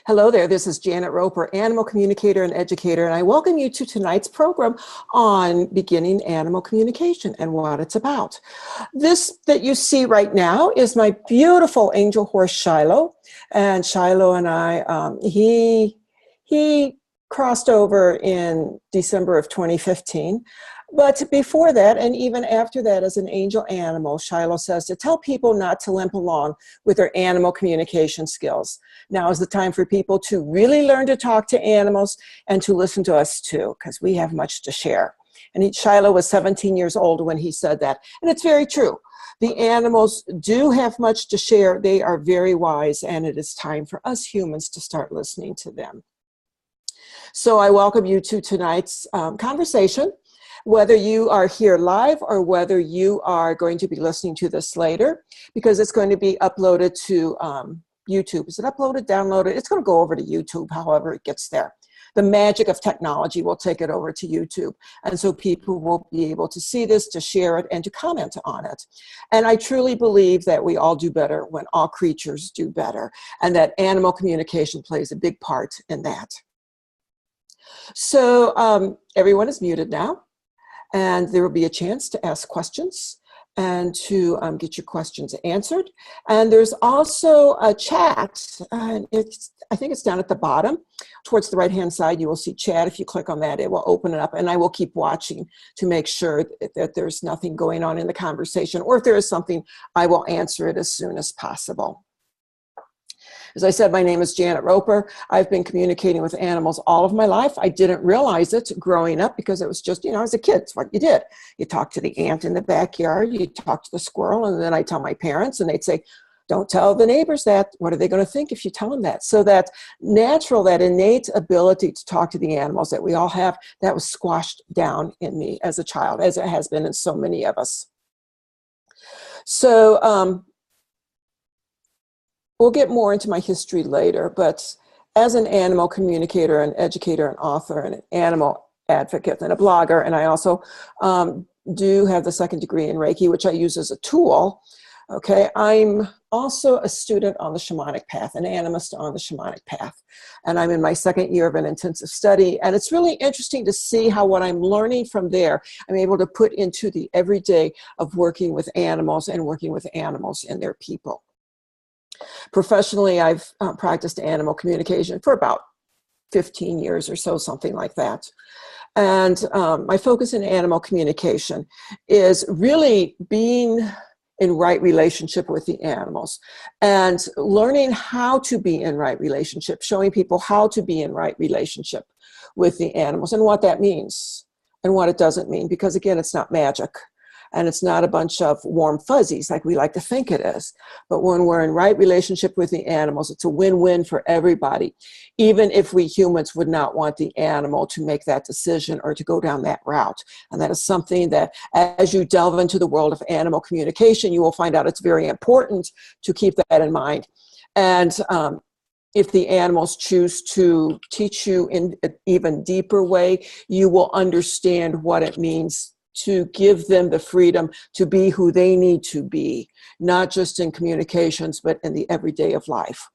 Hello there, this is Janet Roper, animal communicator and educator, and I welcome you to tonight's program on beginning animal communication and what it's about. This that you see right now is my beautiful angel horse Shiloh, and Shiloh and I, he crossed over in December of 2015. But before that, and even after that, as an angel animal, Shiloh says to tell people not to limp along with their animal communication skills. Now is the time for people to really learn to talk to animals and to listen to us too, because we have much to share. And Shiloh was 17 years old when he said that. And it's very true. The animals do have much to share. They are very wise, and it is time for us humans to start listening to them. So I welcome you to tonight's conversation. Whether you are here live or whether you are going to be listening to this later, because it's going to be uploaded to YouTube. Is it uploaded, downloaded? It's going to go over to YouTube, however it gets there. The magic of technology will take it over to YouTube. And so people will be able to see this, to share it, and to comment on it. And I truly believe that we all do better when all creatures do better, and that animal communication plays a big part in that. So everyone is muted now. And there will be a chance to ask questions and to get your questions answered. And there's also a chat, and I think it's down at the bottom. Towards the right-hand side, you will see chat. If you click on that, it will open it up, and I will keep watching to make sure that there's nothing going on in the conversation, or if there is something, I will answer it as soon as possible. As I said, my name is Janet Roper. I've been communicating with animals all of my life. I didn't realize it growing up because it was just, as a kid, it's what you did. You talk to the ant in the backyard, you talk to the squirrel, and then I tell my parents, and they'd say, don't tell the neighbors that. What are they going to think if you tell them that? So that natural, that innate ability to talk to the animals that we all have, that was squashed down in me as a child, as it has been in so many of us. So, we'll get more into my history later, but as an animal communicator, an educator, an author, and an animal advocate, and a blogger, and I also do have the 2nd degree in Reiki, which I use as a tool. Okay, I'm also a student on the shamanic path, an animist on the shamanic path, and I'm in my 2nd year of an intensive study, and it's really interesting to see how what I'm learning from there, I'm able to put into the everyday of working with animals and working with animals and their people. Professionally, I've practiced animal communication for about 15 years or so, something like that. And my focus in animal communication is really being in right relationship with the animals and learning how to be in right relationship, showing people how to be in right relationship with the animals and what that means and what it doesn't mean, because again, it's not magic. And it's not a bunch of warm fuzzies like we like to think it is. But when we're in right relationship with the animals, it's a win-win for everybody, even if we humans would not want the animal to make that decision or to go down that route. And that is something that as you delve into the world of animal communication, you will find out it's very important to keep that in mind. And if the animals choose to teach you in an even deeper way, you will understand what it means to give them the freedom to be who they need to be, not just in communications, but in the everyday of life.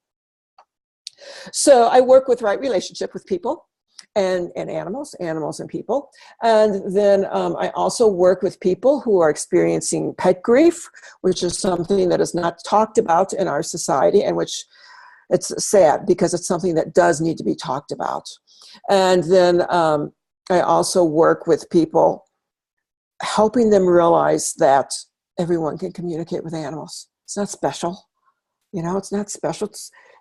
So I work with right relationship with people and animals and people. And then I also work with people who are experiencing pet grief, which is something that is not talked about in our society, and which it's sad because it's something that does need to be talked about. And then I also work with people helping them realize that everyone can communicate with animals. It's not special. It's not special.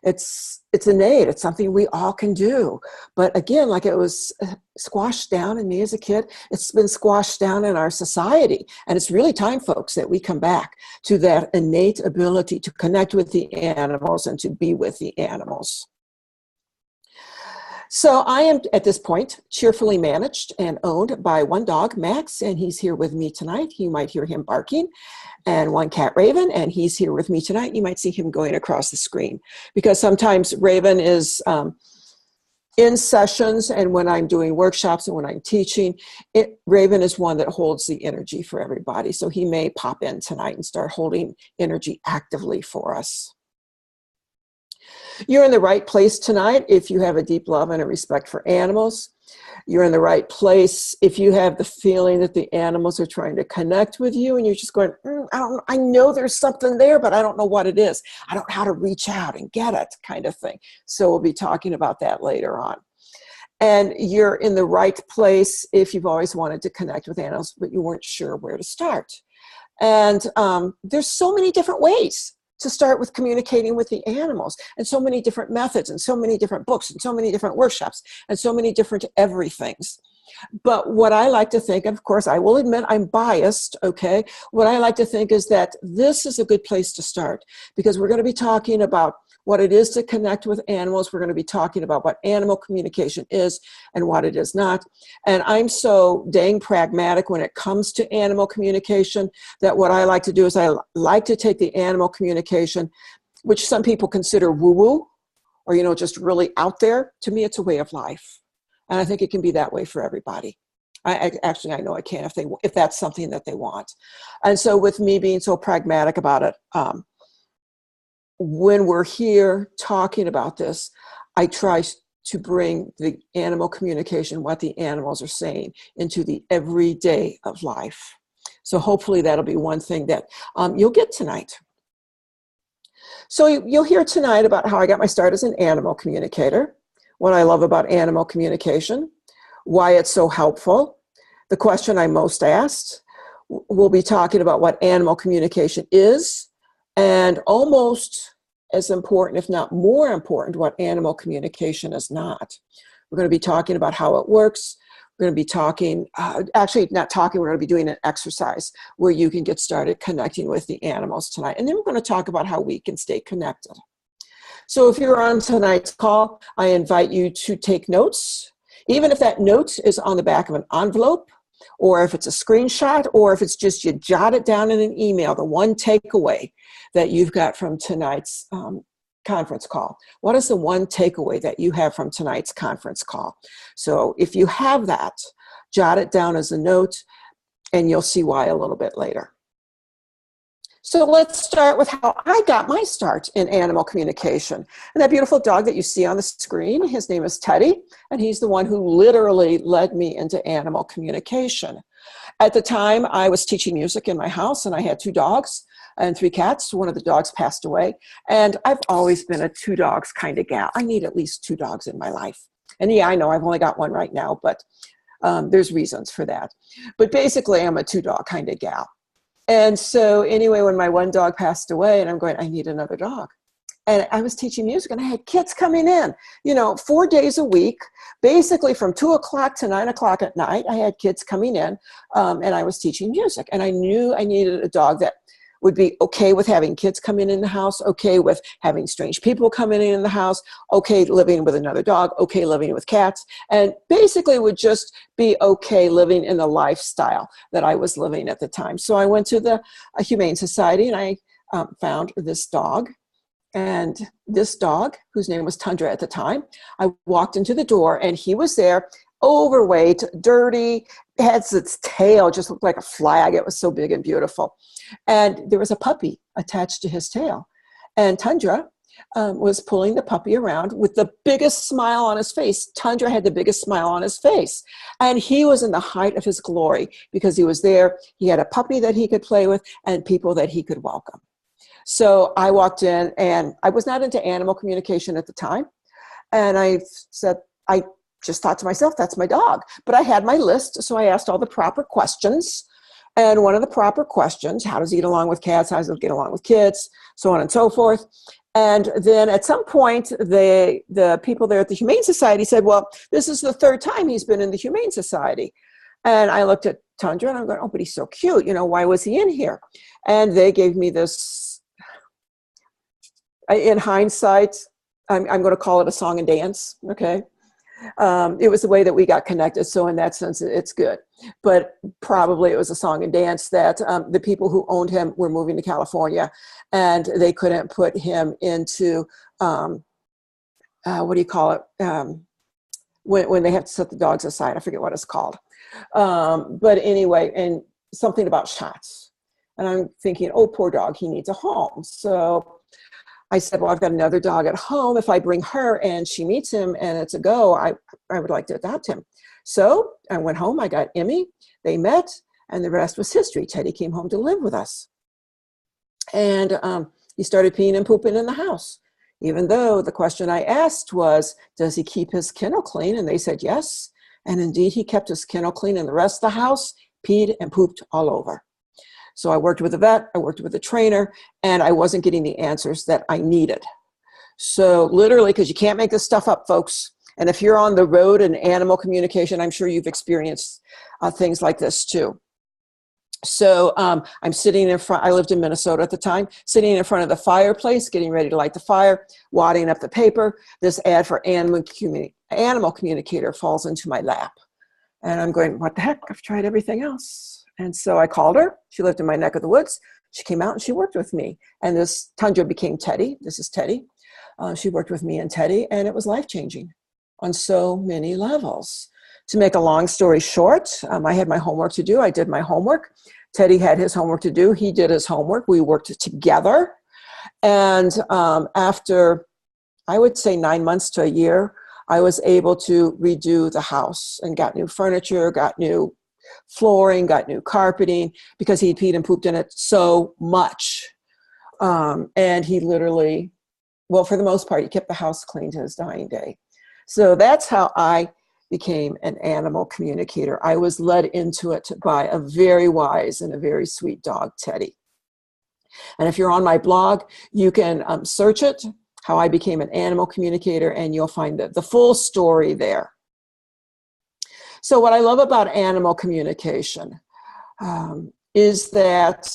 It's innate. It's something we all can do. But again, like it was squashed down in me as a kid, it's been squashed down in our society. And it's really time, folks, that we come back to that innate ability to connect with the animals and to be with the animals. So I am, at this point, cheerfully managed and owned by one dog, Max, and he's here with me tonight. You might hear him barking. And one cat, Raven, and he's here with me tonight. You might see him going across the screen because sometimes Raven is in sessions, and when I'm doing workshops and when I'm teaching, Raven is one that holds the energy for everybody. So he may pop in tonight and start holding energy actively for us. You're in the right place tonight if you have a deep love and a respect for animals. You're in the right place if you have the feeling that the animals are trying to connect with you and you're just going, I know there's something there, but I don't know what it is. I don't know how to reach out and get it, kind of thing. So we'll be talking about that later on. And you're in the right place if you've always wanted to connect with animals, but you weren't sure where to start. And there's so many different ways to start with communicating with the animals, and so many different methods, and so many different books, and so many different workshops, and so many different everythings. But what I like to think, of course, I will admit I'm biased, okay? What I like to think is that this is a good place to start, because we're going to be talking about what it is to connect with animals. We're going to be talking about what animal communication is and what it is not. And I'm so dang pragmatic when it comes to animal communication that what I like to do is I like to take the animal communication, which some people consider woo-woo or, just really out there. To me, it's a way of life. And I think it can be that way for everybody. I know it can if that's something that they want. And so with me being so pragmatic about it, when we're here talking about this, I try to bring the animal communication, what the animals are saying, into the everyday of life. So hopefully that'll be one thing that you'll get tonight. So you'll hear tonight about how I got my start as an animal communicator, what I love about animal communication, why it's so helpful, the question I most asked. We'll be talking about what animal communication is, and almost as important, if not more important, what animal communication is not. We're going to be talking about how it works. We're going to be talking, we're going to be doing an exercise where you can get started connecting with the animals tonight. And then we're going to talk about how we can stay connected. So if you're on tonight's call, I invite you to take notes, even if that note is on the back of an envelope, or if it's a screenshot, or if it's just you jot it down in an email, the one takeaway that you've got from tonight's conference call. What is the one takeaway that you have from tonight's conference call? So if you have that, jot it down as a note, and you'll see why a little bit later. So let's start with how I got my start in animal communication. And that beautiful dog that you see on the screen, his name is Teddy, and he's the one who literally led me into animal communication. At the time, I was teaching music in my house, and I had 2 dogs and 3 cats. One of the dogs passed away, and I've always been a 2 dogs kind of gal. I need at least 2 dogs in my life. And yeah, I know I've only got one right now, but there's reasons for that. But basically, I'm a 2 dog kind of gal. And so anyway, when my one dog passed away, and I'm going, I need another dog. And I was teaching music, and I had kids coming in, 4 days a week, basically from 2 o'clock to 9 o'clock at night. I had kids coming in, and I was teaching music. And I knew I needed a dog that would be okay with having kids coming in the house, okay with having strange people coming in the house, okay living with another dog, okay living with cats, and basically would just be okay living in the lifestyle that I was living at the time. So I went to the Humane Society, and I found this dog. And this dog, whose name was Tundra at the time, I walked into the door, and he was there, overweight, dirty, had its tail, just looked like a flag. It was so big and beautiful. And there was a puppy attached to his tail. And Tundra was pulling the puppy around with the biggest smile on his face. Tundra had the biggest smile on his face. And he was in the height of his glory because he was there. He had a puppy that he could play with and people that he could welcome. So I walked in, and I was not into animal communication at the time. And I said, I just thought to myself, that's my dog. But I had my list, so I asked all the proper questions. And one of the proper questions, how does he get along with cats? How does he get along with kids? So on and so forth. And then at some point, the people there at the Humane Society said, well, this is the 3rd time he's been in the Humane Society. And I looked at Tundra, and I'm going, oh, but he's so cute. Why was he in here? And they gave me this, in hindsight, I'm going to call it a song and dance, okay? It was the way that we got connected, so in that sense, it's good. But probably it was a song and dance that the people who owned him were moving to California, and they couldn't put him into, what do you call it, when they have to set the dogs aside. I forget what it's called. But anyway, and something about shots. And I'm thinking, oh, poor dog, he needs a home. So I said, well, I've got another dog at home. If I bring her and she meets him and it's a go, I would like to adopt him. So I went home, I got Emmy, they met, and the rest was history. Teddy came home to live with us. And he started peeing and pooping in the house, even though the question I asked was, does he keep his kennel clean? And they said yes. And indeed, he kept his kennel clean, and the rest of the house peed and pooped all over. So I worked with a vet, I worked with a trainer, and I wasn't getting the answers that I needed. So literally, because you can't make this stuff up, folks. And if you're on the road in animal communication, I'm sure you've experienced things like this too. So I'm sitting in front, I lived in Minnesota at the time, sitting in front of the fireplace, getting ready to light the fire, wadding up the paper. This ad for animal communicator falls into my lap. And I'm going, what the heck? I've tried everything else. And so I called her. She lived in my neck of the woods. She came out and she worked with me. And this Tundra became Teddy. This is Teddy. She worked with me and Teddy, and it was life-changing on so many levels. To make a long story short, I had my homework to do. I did my homework. Teddy had his homework to do. He did his homework. We worked together. And after, I would say 9 months to a year, I was able to redo the house and got new furniture, got new flooring, got new carpeting, because he peed and pooped in it so much. And he literally, well, for the most part, he kept the house clean to his dying day. So that's how I became an animal communicator. I was led into it by a very wise and a very sweet dog, Teddy. And if you're on my blog, you can search it, How I Became an Animal Communicator, and you'll find the full story there. So what I love about animal communication is that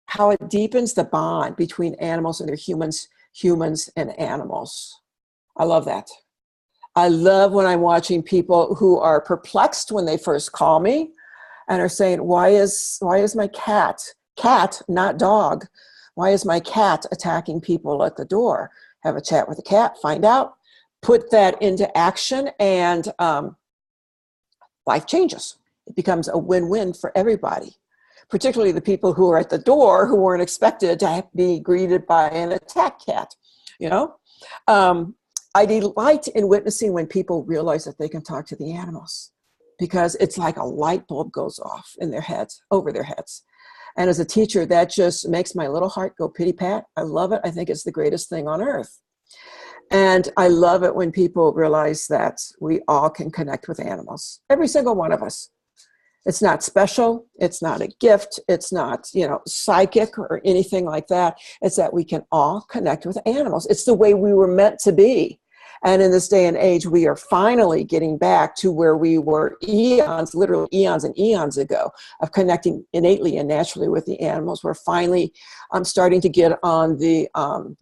how it deepens the bond between animals and their humans and animals. I love that. I love when I'm watching people who are perplexed when they first call me and are saying, why is my cat, not dog, why is my cat attacking people at the door? Have a chat with the cat, find out, put that into action, and life changes. It becomes a win-win for everybody, particularly the people who are at the door who weren't expected to be greeted by an attack cat, you know? I delight in witnessing when people realize that they can talk to the animals, because it's like a light bulb goes off in their heads, over their heads. And as a teacher, that just makes my little heart go pity-pat. I love it. I think it's the greatest thing on earth. And I love it when people realize that we all can connect with animals, every single one of us. It's not special. It's not a gift. It's not, psychic or anything like that. It's that we can all connect with animals. It's the way we were meant to be. And in this day and age, we are finally getting back to where we were literally eons and eons ago, of connecting innately and naturally with the animals. We're finally starting to get on the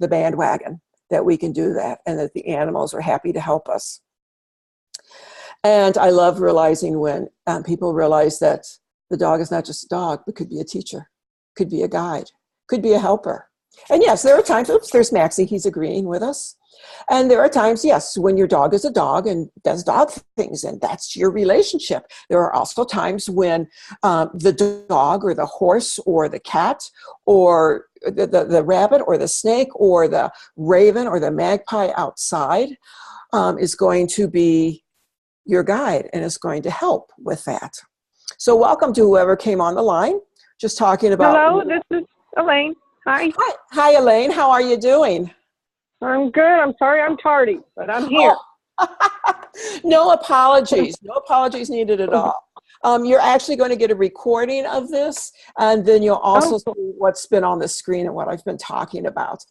bandwagon that we can do that, and that the animals are happy to help us. And I love realizing when people realize that the dog is not just a dog, but could be a teacher, could be a guide, could be a helper. And yes, there are times, there's Maxie, he's agreeing with us. And there are times, yes, when your dog is a dog and does dog things, and that's your relationship. There are also times when the dog or the horse or the cat or the rabbit or the snake or the raven or the magpie outside is going to be your guide and is going to help with that. So welcome to whoever came on the line, just talking about— Hello, this is Elaine. Hi. Hi, Elaine. How are you doing? I'm good. I'm sorry I'm tardy, but I'm here. Oh. No apologies. No apologies needed at all. You're actually going to get a recording of this, and then you'll also see what's been on the screen and what I've been talking about.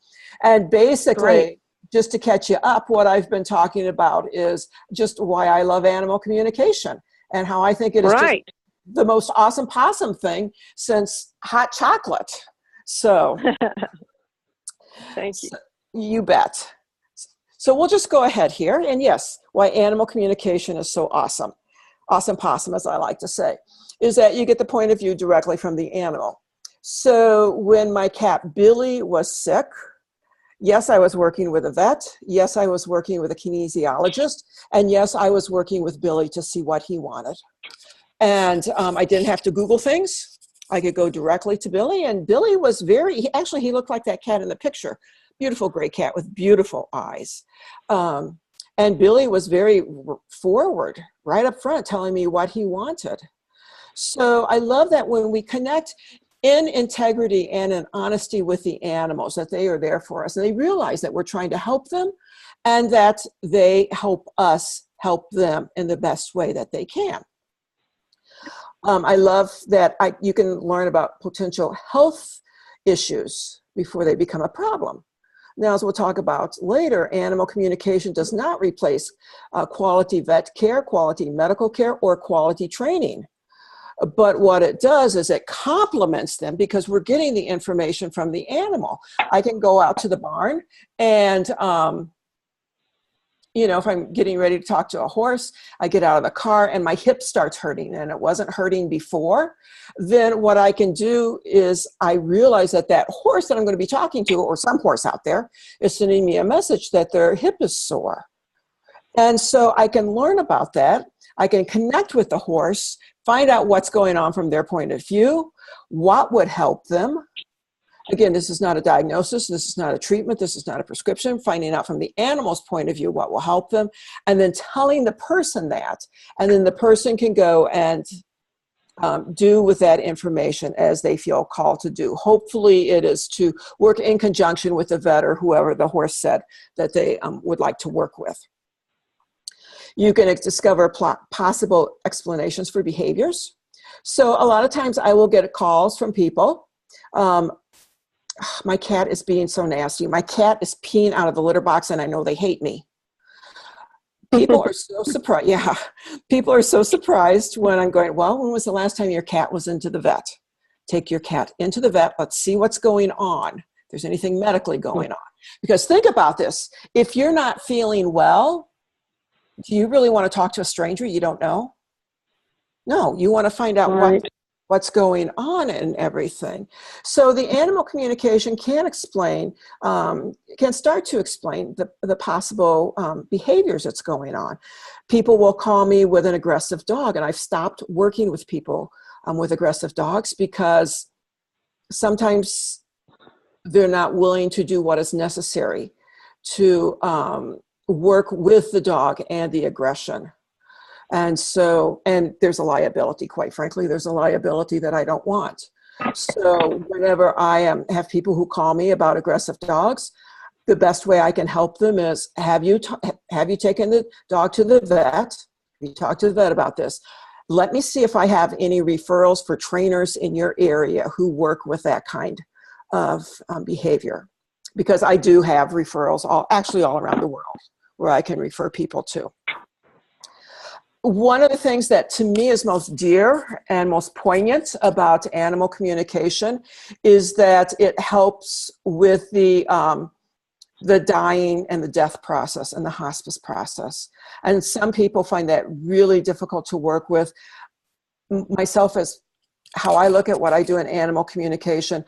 And basically, just to catch you up, what I've been talking about is just why I love animal communication and how I think it is just the most awesome possum thing since hot chocolate. So, thank you. You bet. So we'll just go ahead here. And yes, why animal communication is so awesome. Awesome possum, as I like to say, is that you get the point of view directly from the animal. So when my cat Billy was sick, yes, I was working with a vet. Yes, I was working with a kinesiologist. And yes, I was working with Billy to see what he wanted. And I didn't have to Google things. I could go directly to Billy, and Billy was he looked like that cat in the picture, beautiful gray cat with beautiful eyes. And Billy was very forward, right up front, telling me what he wanted. So I love that when we connect in integrity and in honesty with the animals, that they are there for us, and they realize that we're trying to help them and that they help us help them in the best way that they can. I love that you can learn about potential health issues before they become a problem. Now, as we'll talk about later, animal communication does not replace quality vet care, quality medical care, or quality training. But what it does is it complements them because we're getting the information from the animal. I can go out to the barn and, if I'm getting ready to talk to a horse, I get out of the car and my hip starts hurting and it wasn't hurting before. Then what I can do is I realize that that horse that I'm going to be talking to, or some horse out there, is sending me a message that their hip is sore. And so I can learn about that. I can connect with the horse, find out what's going on from their point of view, what would help them. Again, this is not a diagnosis, this is not a treatment, this is not a prescription. Finding out from the animal's point of view what will help them, and then telling the person that. And then the person can go and do with that information as they feel called to do. Hopefully it is to work in conjunction with the vet or whoever the horse said that they would like to work with. You can discover possible explanations for behaviors. So a lot of times I will get calls from people. My cat is being so nasty. My cat is peeing out of the litter box and I know they hate me. People are so surprised. Yeah, people are so surprised when I'm going, well, when was the last time your cat was into the vet? Take your cat into the vet. Let's see what's going on. If there's anything medically going on. Because think about this. If you're not feeling well, do you really want to talk to a stranger you don't know? No, you want to find out what's going on and everything. So the animal communication can explain, can start to explain the possible behaviors that's going on. People will call me with an aggressive dog, and I've stopped working with people with aggressive dogs because sometimes they're not willing to do what is necessary to work with the dog and the aggression. And so, and there's a liability, quite frankly, there's a liability that I don't want. So whenever I have people who call me about aggressive dogs, the best way I can help them is, have you taken the dog to the vet? Have you talked to the vet about this? Let me see if I have any referrals for trainers in your area who work with that kind of behavior. Because I do have referrals all around the world where I can refer people to. One of the things that to me is most dear and most poignant about animal communication is that it helps with the dying and the death process and the hospice process. And some people find that really difficult to work with. Myself, as how I look at what I do in animal communication,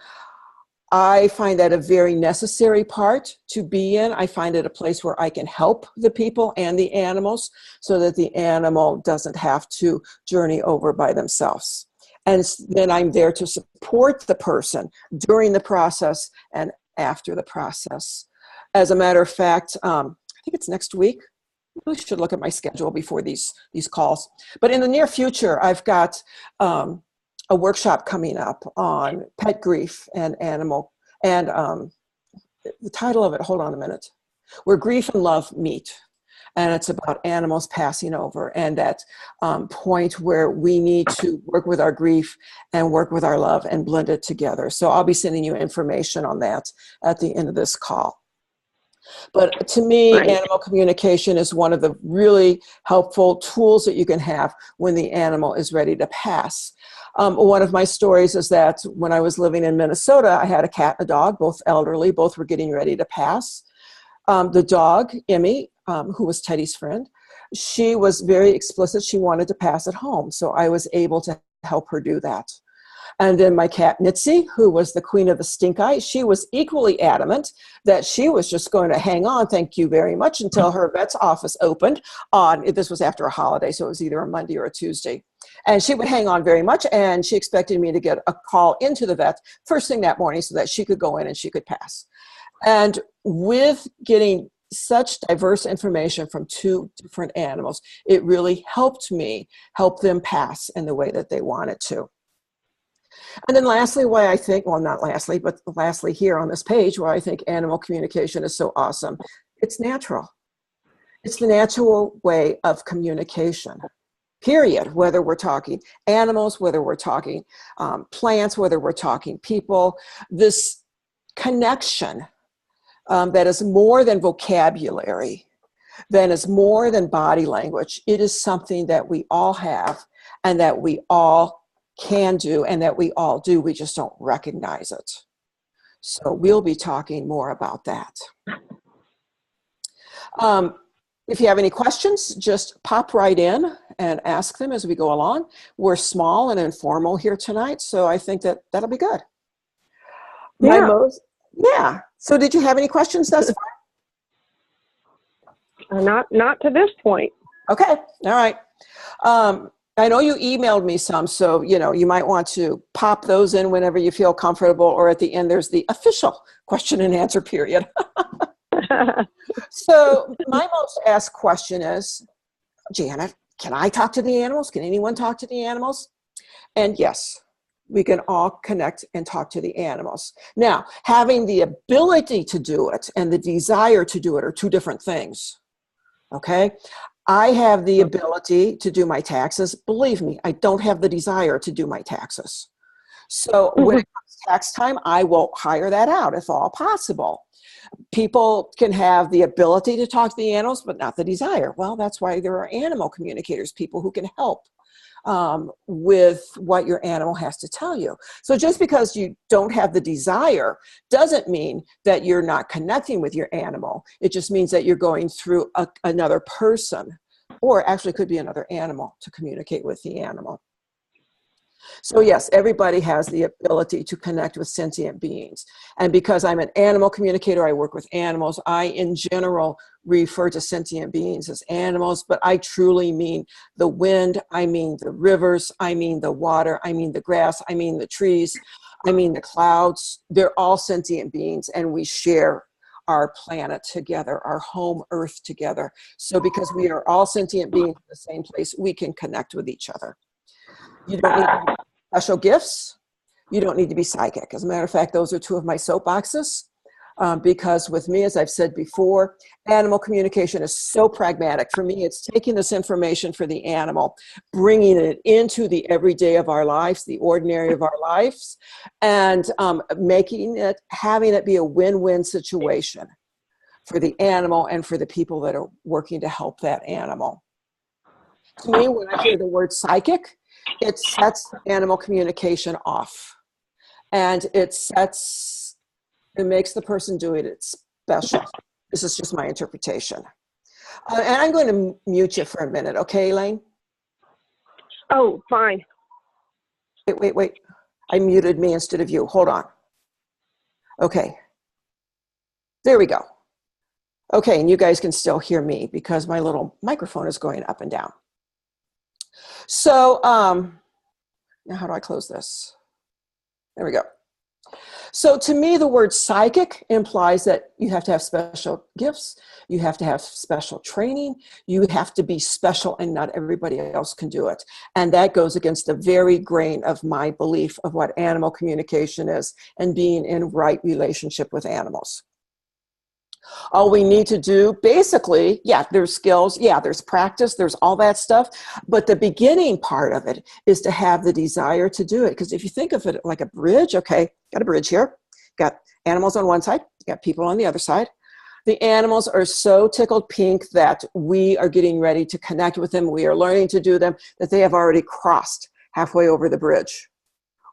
I find that a very necessary part to be in. I find it a place where I can help the people and the animals so that the animal doesn't have to journey over by themselves. And then I'm there to support the person during the process and after the process. As a matter of fact, I think it's next week. I really should look at my schedule before these calls. But in the near future, I've got a workshop coming up on pet grief and animal, and the title of it, hold on a minute, Where Grief and Love Meet. And it's about animals passing over and that point where we need to work with our grief and work with our love and blend it together. So I'll be sending you information on that at the end of this call. But to me, animal communication is one of the really helpful tools that you can have when the animal is ready to pass. One of my stories is that when I was living in Minnesota, I had a cat and a dog, both elderly, both were getting ready to pass. The dog, Emmy, who was Teddy's friend, she was very explicit. She wanted to pass at home, so I was able to help her do that. And then my cat, Mitzi, who was the queen of the stink eye, she was equally adamant that she was just going to hang on, thank you very much, until her vet's office opened on, this was after a holiday, so it was either a Monday or a Tuesday. And she would hang on very much, and she expected me to get a call into the vet first thing that morning so that she could go in and she could pass. And with getting such diverse information from two different animals, it really helped me help them pass in the way that they wanted to. And then lastly, why I think, well, not lastly, but lastly here on this page, why I think animal communication is so awesome. It's natural. It's the natural way of communication, period. Whether we're talking animals, whether we're talking plants, whether we're talking people, this connection that is more than vocabulary, that is more than body language. It is something that we all have and that we all can do and that we all do. We just don't recognize it. So we'll be talking more about that. If you have any questions, just pop right in and ask them as we go along. We're small and informal here tonight, so I think that that'll be good. Yeah. So did you have any questions thus far? Not to this point. Okay. All right. I know you emailed me some, so you might want to pop those in whenever you feel comfortable, or at the end there's the official question and answer period. So my most asked question is, Janet, can I talk to the animals? Can anyone talk to the animals? And yes, we can all connect and talk to the animals. Now, having the ability to do it and the desire to do it are two different things. Okay? I have the ability to do my taxes. Believe me, I don't have the desire to do my taxes. So when it comes tax time, I will hire that out if all possible. People can have the ability to talk to the animals, but not the desire. Well, that's why there are animal communicators, people who can help with what your animal has to tell you. So just because you don't have the desire doesn't mean that you're not connecting with your animal. It just means that you're going through another person, or actually could be another animal, to communicate with the animal. So yes, everybody has the ability to connect with sentient beings. And because I'm an animal communicator, I work with animals, I in general refer to sentient beings as animals, but I truly mean the wind, I mean the rivers, I mean the water, I mean the grass, I mean the trees, I mean the clouds. They're all sentient beings, and we share our planet together, our home Earth together. So because we are all sentient beings in the same place, we can connect with each other. You don't need special gifts. You don't need to be psychic. As a matter of fact, those are two of my soapboxes. Because with me, as I've said before, animal communication is so pragmatic. For me, it's taking this information for the animal, bringing it into the everyday of our lives, the ordinary of our lives, and having it be a win-win situation for the animal and for the people that are working to help that animal. To me, when I hear the word psychic, it sets animal communication off, and it makes the person doing it special. This is just my interpretation. And I'm going to mute you for a minute, okay, Elaine? Oh, fine. Wait. I muted me instead of you. Hold on. Okay. There we go. Okay, and you guys can still hear me because my little microphone is going up and down. So now how do I close this? There we go. So to me, the word psychic implies that you have to have special gifts, you have to have special training, you have to be special, and not everybody else can do it. And that goes against the very grain of my belief of what animal communication is and being in right relationship with animals. All we need to do, basically, yeah, there's skills, yeah, there's practice, there's all that stuff, but the beginning part of it is to have the desire to do it. Because if you think of it like a bridge, okay, got a bridge here, got animals on one side, got people on the other side. The animals are so tickled pink that we are getting ready to connect with them, we are learning to do them, that they have already crossed halfway over the bridge.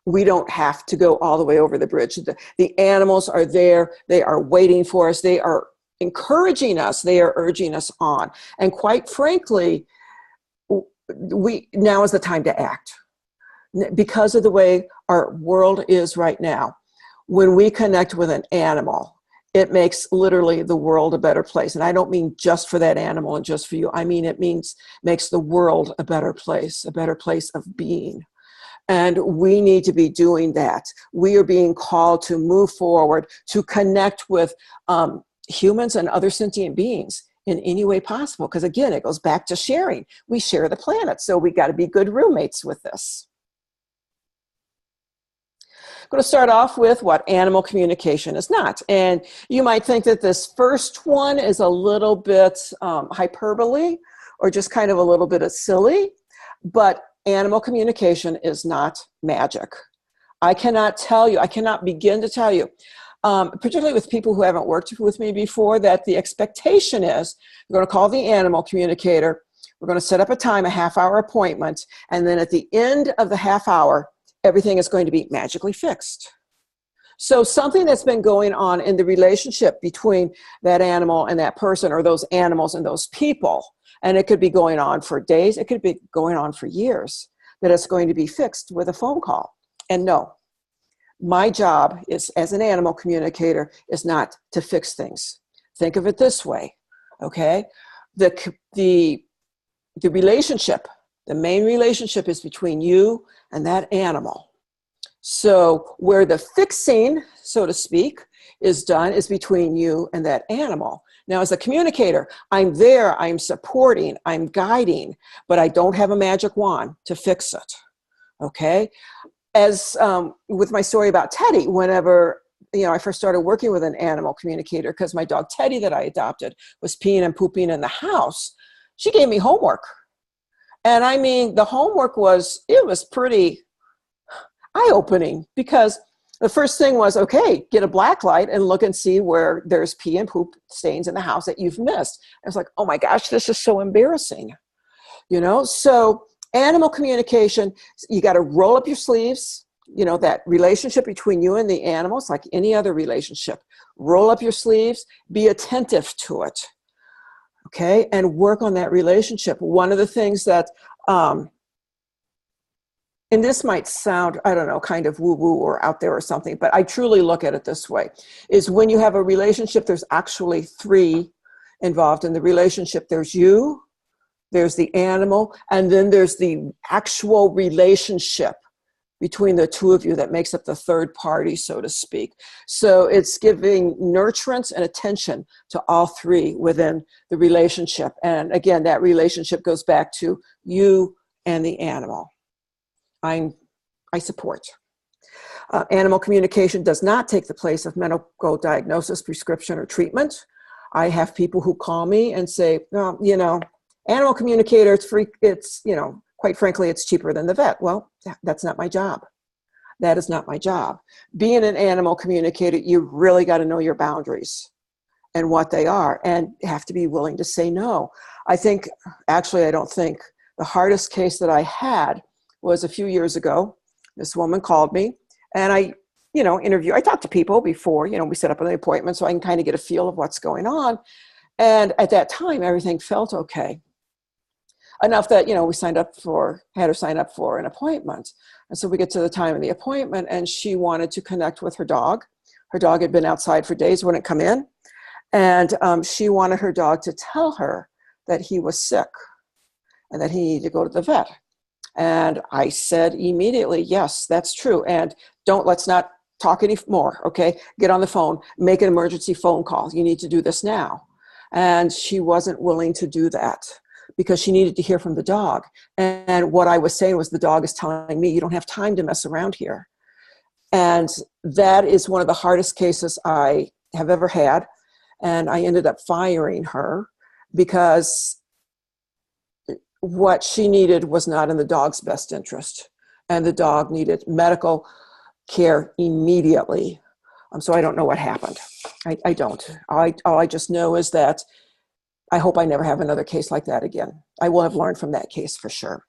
We don't have to go all the way over the bridge. The animals are there. They are waiting for us. They are encouraging us. They are urging us on. And quite frankly, now is the time to act. Because of the way our world is right now, when we connect with an animal, it makes literally the world a better place. And I don't mean just for that animal and just for you. I mean, makes the world a better place of being. And we need to be doing that. We are being called to move forward, to connect with humans and other sentient beings in any way possible. Because again, it goes back to sharing. We share the planet, so we got to be good roommates with this. I'm going to start off with what animal communication is not. And you might think that this first one is a little bit hyperbole or just kind of a little bit of silly, but animal communication is not magic. I cannot tell you, I cannot begin to tell you, particularly with people who haven't worked with me before, that the expectation is we're going to call the animal communicator, we're going to set up a time, a half-hour appointment, and then at the end of the half hour, everything is going to be magically fixed. So something that's been going on in the relationship between that animal and that person, or those animals and those people, and it could be going on for days, it could be going on for years, that it's going to be fixed with a phone call. And no, my job is, as an animal communicator, is not to fix things. Think of it this way, okay? The relationship, the main relationship is between you and that animal. So where the fixing, so to speak, is done is between you and that animal. Now, as a communicator, I'm there, I'm supporting, I'm guiding, but I don't have a magic wand to fix it, okay? As with my story about Teddy, whenever I first started working with an animal communicator, because my dog Teddy that I adopted was peeing and pooping in the house, she gave me homework. And I mean, the homework was pretty eye-opening, because the first thing was, okay, get a black light and look and see where there's pee and poop stains in the house that you've missed. I was like, oh my gosh, this is so embarrassing. So animal communication, you got to roll up your sleeves, that relationship between you and the animals, like any other relationship. Roll up your sleeves, be attentive to it, okay, and work on that relationship. One of the things that, and this might sound, I don't know, kind of woo-woo or out there or something, but I truly look at it this way, is when you have a relationship, there's actually three involved in the relationship. There's you, there's the animal, and then there's the actual relationship between the two of you that makes up the third party, so to speak. So it's giving nurturance and attention to all three within the relationship. And again, that relationship goes back to you and the animal. I support. Animal communication does not take the place of medical diagnosis, prescription, or treatment. I have people who call me and say, well, animal communicator, it's free, quite frankly, it's cheaper than the vet. Well, that's not my job. That is not my job. Being an animal communicator, you really got to know your boundaries and what they are, and have to be willing to say no. I don't think, the hardest case that I had was a few years ago. This woman called me, and I talked to people before, we set up an appointment so I can kind of get a feel of what's going on. And at that time, everything felt okay. Enough that, we had her sign up for an appointment. And so we get to the time of the appointment, and she wanted to connect with her dog. Her dog had been outside for days, wouldn't come in. And she wanted her dog to tell her that he was sick and that he needed to go to the vet. And I said immediately, yes, that's true. And let's not talk anymore, okay? Get on the phone, make an emergency phone call. You need to do this now. And she wasn't willing to do that because she needed to hear from the dog. And what I was saying was, the dog is telling me, you don't have time to mess around here. And that is one of the hardest cases I have ever had. And I ended up firing her because what she needed was not in the dog's best interest. And the dog needed medical care immediately. So I don't know what happened. I don't. All I just know is that I hope I never have another case like that again. I will have learned from that case for sure.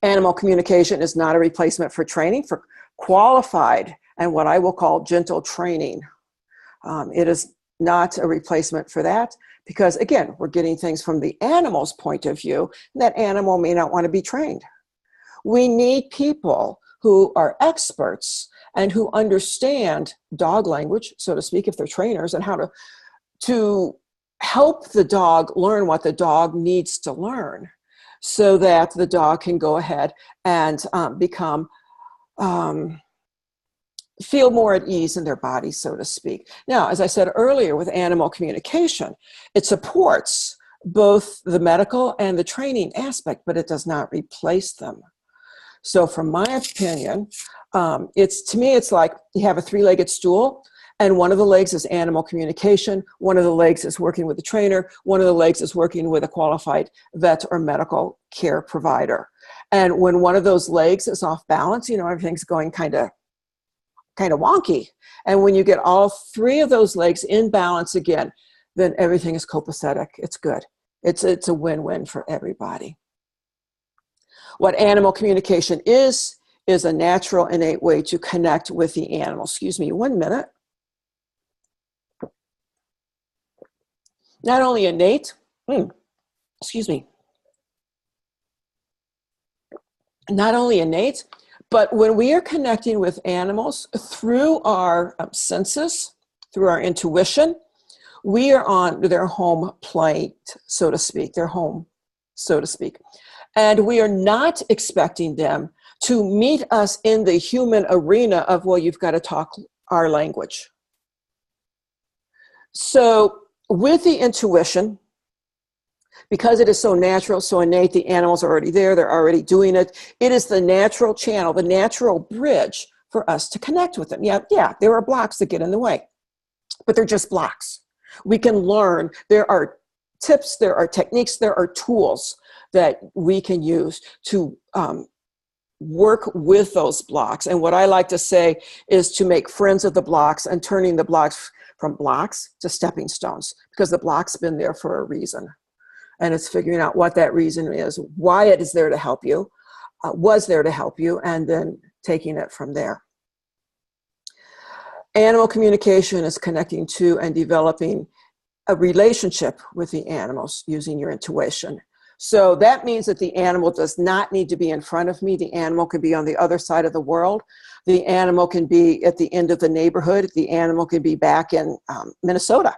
Animal communication is not a replacement for training, for qualified and what I will call gentle training. It is not a replacement for that, because again, we're getting things from the animal's point of view. That animal may not want to be trained. We need people who are experts and who understand dog language, so to speak, if they're trainers, and how to help the dog learn what the dog needs to learn. so that the dog can go ahead and feel more at ease in their body, so to speak. Now, as I said earlier, with animal communication, it supports both the medical and the training aspect, but it does not replace them. So from my opinion, to me, it's like you have a three-legged stool, and one of the legs is animal communication, one of the legs is working with a trainer, one of the legs is working with a qualified vet or medical care provider. And when one of those legs is off balance, everything's going kind of wonky. And when you get all three of those legs in balance again, then everything is copacetic. It's good. It's a win-win for everybody. What animal communication is a natural, innate way to connect with the animal. Excuse me 1 minute. Not only innate, not only innate, but when we are connecting with animals through our senses, through our intuition, we are on their home plate, so to speak, And we are not expecting them to meet us in the human arena of, well, you've got to talk our language. So with the intuition, because it is so natural, so innate, the animals are already there, they're already doing it. It is the natural channel, the natural bridge for us to connect with them. Yeah, there are blocks that get in the way, but they're just blocks. We can learn. There are tips, there are techniques, there are tools that we can use to work with those blocks. And what I like to say is to make friends of the blocks and turning the blocks from blocks to stepping stones, because the block's been there for a reason. And it's figuring out what that reason is, why it is there to help you, was there to help you, and then taking it from there. Animal communication is connecting to and developing a relationship with the animals using your intuition. So that means that the animal does not need to be in front of me. The animal can be on the other side of the world. The animal can be at the end of the neighborhood. The animal can be back in Minnesota,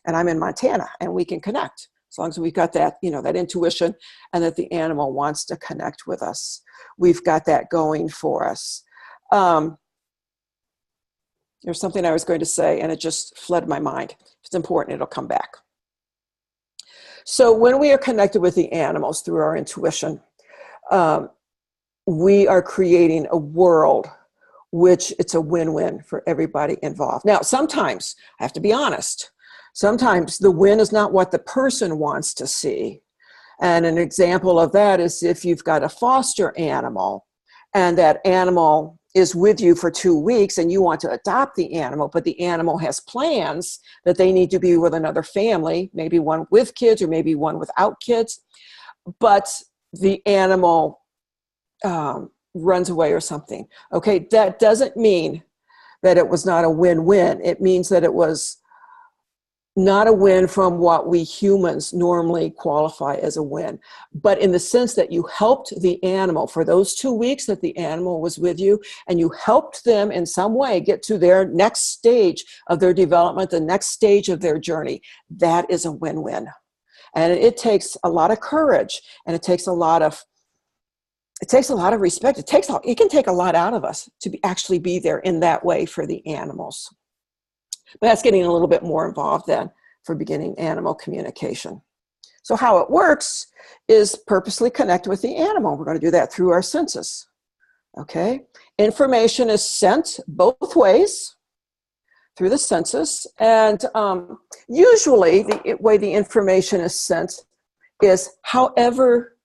and I'm in Montana, and we can connect. As long as we've got that, that intuition, and that the animal wants to connect with us. We've got that going for us. There's something I was going to say, and it just fled my mind. If it's important, it'll come back. So when we are connected with the animals through our intuition, we are creating a world which it's a win-win for everybody involved. Now, sometimes, I have to be honest, sometimes the win is not what the person wants to see. And an example of that is if you've got a foster animal and that animal is with you for 2 weeks and you want to adopt the animal, but the animal has plans that they need to be with another family, maybe one with kids or maybe one without kids, but the animal runs away or something. Okay, that doesn't mean that it was not a win-win. It means that it was not a win from what we humans normally qualify as a win, but in the sense that you helped the animal for those 2 weeks that the animal was with you, and you helped them in some way get to their next stage of their development, the next stage of their journey. That is a win-win. And it takes a lot of courage, and it takes a lot of respect. It can take a lot out of us to actually be there in that way for the animals. But that's getting a little bit more involved then for beginning animal communication. So how it works is purposely connect with the animal. We're going to do that through our senses. Okay? Information is sent both ways through the senses. And usually the way the information is sent is however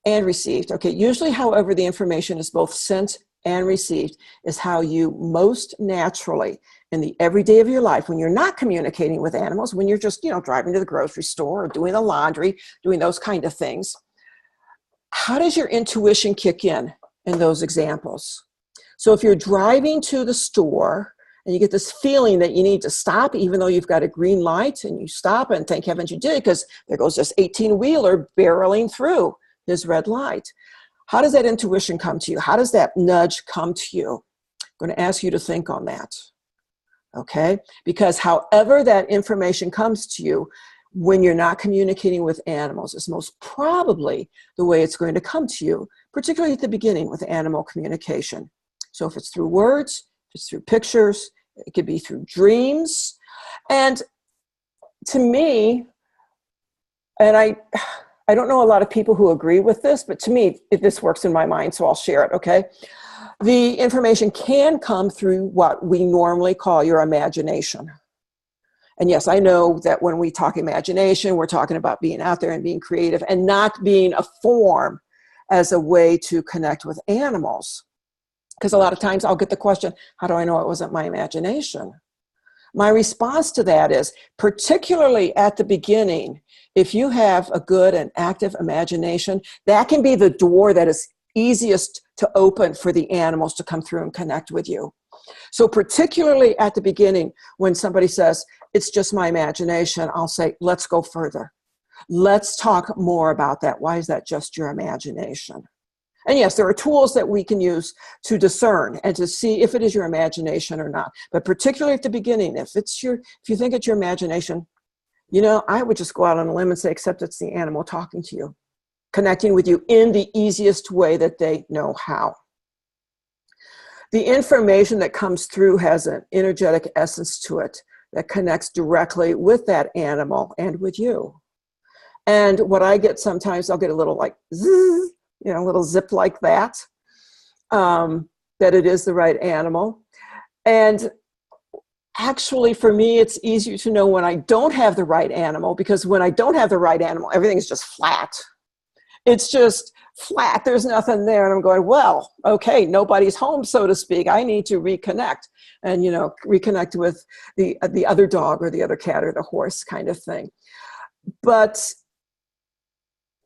and received. Okay, usually however the information is both sent and received is how you most naturally in the everyday of your life, when you're not communicating with animals, when you're just, driving to the grocery store or doing the laundry, doing those kind of things, how does your intuition kick in those examples? So if you're driving to the store and you get this feeling that you need to stop, even though you've got a green light, and you stop and thank heavens you did, because there goes this 18-wheeler barreling through his red light. How does that intuition come to you? How does that nudge come to you? I'm going to ask you to think on that. Okay? Because however that information comes to you, when you're not communicating with animals is most probably the way it's going to come to you, particularly at the beginning with animal communication. So if it's through words, if it's through pictures, it could be through dreams. And to me, and I don't know a lot of people who agree with this, but to me, this works in my mind, so I'll share it, okay? The information can come through what we normally call your imagination. And yes, I know that when we talk imagination, we're talking about being out there and being creative and not being a form as a way to connect with animals. Because a lot of times I'll get the question, how do I know it wasn't my imagination? My response to that is, particularly at the beginning, if you have a good and active imagination, that can be the door that is easiest to open for the animals to come through and connect with you. So particularly at the beginning, when somebody says, it's just my imagination, I'll say, let's go further. Let's talk more about that. Why is that just your imagination? And yes, there are tools that we can use to discern and to see if it is your imagination or not. But particularly at the beginning, if you think it's your imagination, I would just go out on a limb and say, except it's the animal talking to you, connecting with you in the easiest way that they know how. The information that comes through has an energetic essence to it that connects directly with that animal and with you. And what I get sometimes, I'll get a little like zzz, a little zip like that, that it is the right animal. And actually, for me, it's easier to know when I don't have the right animal, because when I don't have the right animal, everything's just flat. It's just flat. There's nothing there. And I'm going, well, okay, nobody's home, so to speak. I need to reconnect and, reconnect with the other dog or the other cat or the horse kind of thing. But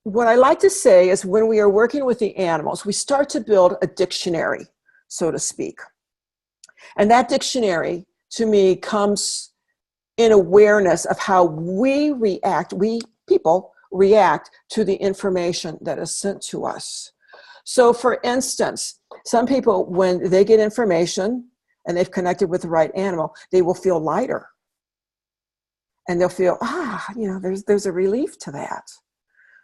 what I like to say is when we are working with the animals, we start to build a dictionary, so to speak. And that dictionary, to me, comes in awareness of how we people react to the information that is sent to us. So for instance, some people, when they get information and they've connected with the right animal, they will feel lighter. And they'll feel, there's a relief to that.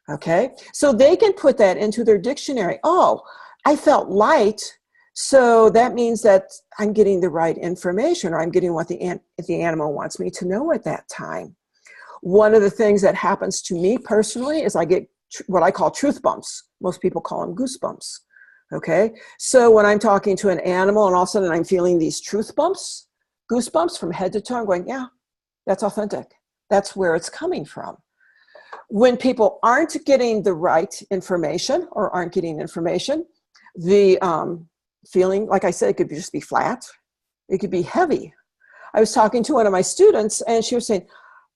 Okay, so they can put that into their dictionary. Oh, I felt light, so that means that I'm getting the right information, or I'm getting what the animal wants me to know at that time. One of the things that happens to me personally is I get what I call truth bumps. Most people call them goosebumps. Okay, so when I'm talking to an animal and all of a sudden I'm feeling these truth bumps, goosebumps from head to toe, I'm going, yeah, that's authentic. That's where it's coming from. When people aren't getting the right information or aren't getting information, the feeling, like I said, it could just be flat. It could be heavy. I was talking to one of my students and she was saying,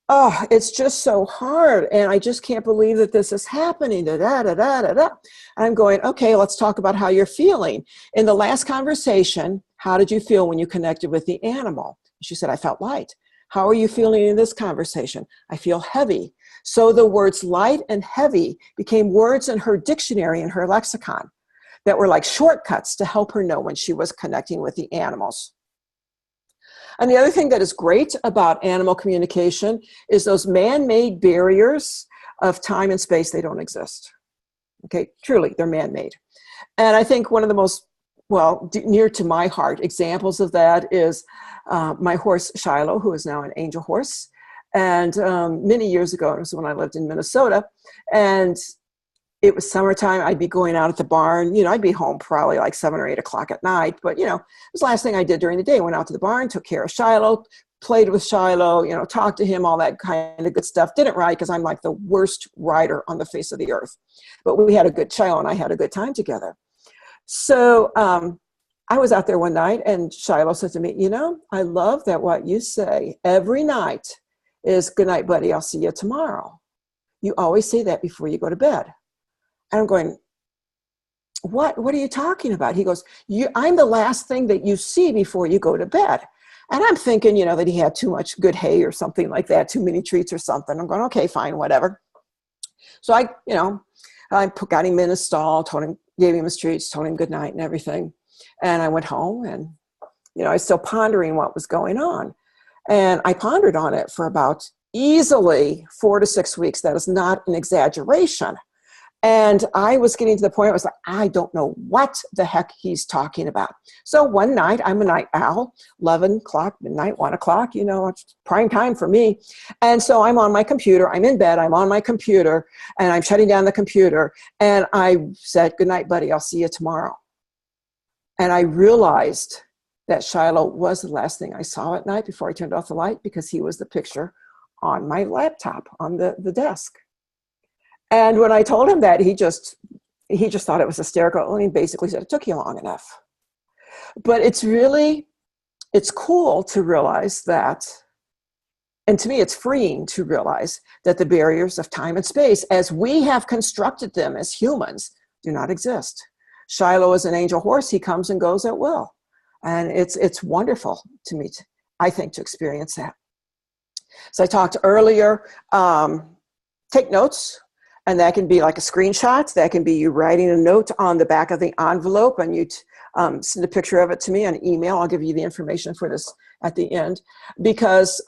oh, it's just so hard. And I just can't believe that this is happening. Da, da, da, da, da, da. And I'm going, okay, let's talk about how you're feeling. In the last conversation, how did you feel when you connected with the animal? She said, I felt light. How are you feeling in this conversation? I feel heavy. So the words light and heavy became words in her dictionary, in her lexicon, that were like shortcuts to help her know when she was connecting with the animals. And the other thing that is great about animal communication is those man-made barriers of time and space, they don't exist. Okay, truly, they're man-made. And I think one of the most, near to my heart examples of that is my horse, Shiloh, who is now an angel horse. And many years ago, it was when I lived in Minnesota, and it was summertime. I'd be going out at the barn. I'd be home probably like 7 or 8 o'clock at night. But, it was the last thing I did during the day. I went out to the barn, took care of Shiloh, played with Shiloh, talked to him, all that kind of good stuff. Didn't ride because I'm like the worst rider on the face of the earth. But we had a good Shiloh and I had a good time together. So I was out there one night and Shiloh said to me, I love that what you say every night is, good night, buddy, I'll see you tomorrow. You always say that before you go to bed. And I'm going, what are you talking about? He goes, I'm the last thing that you see before you go to bed. And I'm thinking, that he had too much good hay or something like that, too many treats or something. I'm going, okay, fine, whatever. So I got him in a stall, gave him his treats, told him good night and everything. And I went home and, I was still pondering what was going on. And I pondered on it for about easily 4 to 6 weeks. That is not an exaggeration. And I was getting to the point where I was like, I don't know what the heck he's talking about. So one night, I'm a night owl, 11 o'clock, midnight, 1 o'clock, you know, it's prime time for me. And so I'm on my computer, I'm in bed, I'm on my computer, and I'm shutting down the computer. And I said, good night, buddy, I'll see you tomorrow. And I realized that Shiloh was the last thing I saw at night before I turned off the light, because he was the picture on my laptop on the desk. And when I told him that, he just thought it was hysterical. And he basically said, it took you long enough. But it's cool to realize that, and to me, it's freeing to realize that the barriers of time and space, as we have constructed them as humans, do not exist. Shiloh is an angel horse. He comes and goes at will. And it's wonderful to me, I think, to experience that. So I talked earlier, take notes. And that can be like a screenshot. That can be you writing a note on the back of the envelope, and you send a picture of it to me on email. I'll give you the information for this at the end, because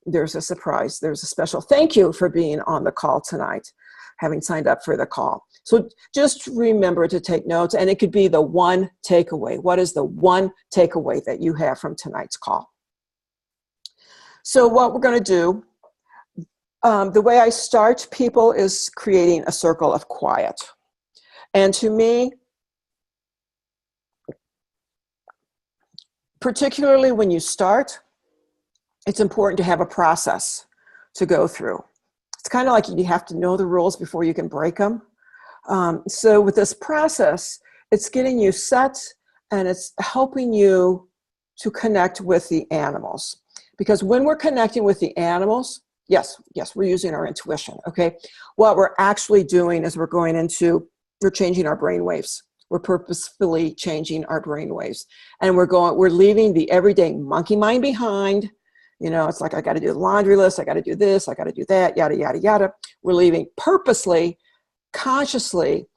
there's a surprise. There's a special thank you for being on the call tonight, having signed up for the call. So just remember to take notes, and it could be the one takeaway. What is the one takeaway that you have from tonight's call? So what we're going to do, the way I start people is creating a circle of quiet. And to me, particularly when you start, it's important to have a process to go through. It's kind of like you have to know the rules before you can break them. So with this process, it's getting you set, and it's helping you to connect with the animals. Because when we're connecting with the animals, yes, we're using our intuition, okay? What we're actually doing is we're changing our brain waves. We're purposefully changing our brain waves. And we're leaving the everyday monkey mind behind. You know, it's like, I got to do the laundry list, I got to do this, I got to do that, yada, yada, yada. We're leaving purposely, consciously,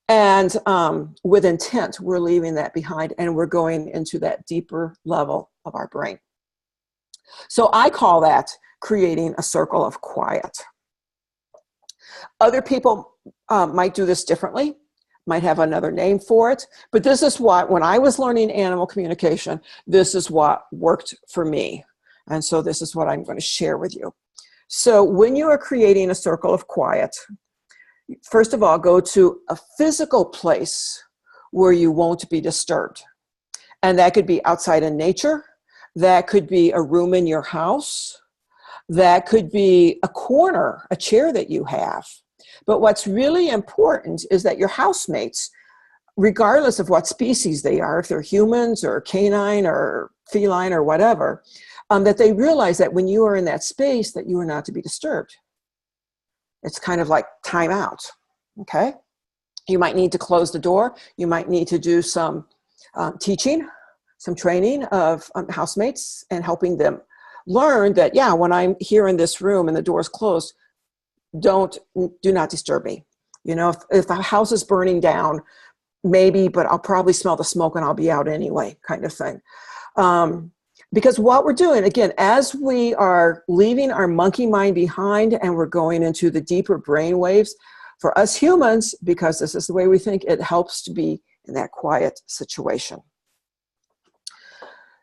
and with intent, we're leaving that behind, and we're going into that deeper level of our brain. So I call that creating a circle of quiet. Other people might do this differently, might have another name for it, but this is what, when I was learning animal communication, this is what worked for me. And so this is what I'm going to share with you. So when you are creating a circle of quiet, first of all, go to a physical place where you won't be disturbed. And that could be outside in nature. That could be a room in your house. That could be a corner, a chair that you have. But what's really important is that your housemates, regardless of what species they are, if they're humans or canine or feline or whatever, that they realize that when you are in that space, that you are not to be disturbed. It's kind of like time out, okay? You might need to close the door. You might need to do some teaching, some training of housemates, and helping them learn that, yeah, when I'm here in this room and the door's closed, do not disturb me. You know, if the house is burning down, maybe, but I'll probably smell the smoke and I'll be out anyway, kind of thing. Because what we're doing, again, as we are leaving our monkey mind behind and we're going into the deeper brain waves, for us humans, because this is the way we think, it helps to be in that quiet situation.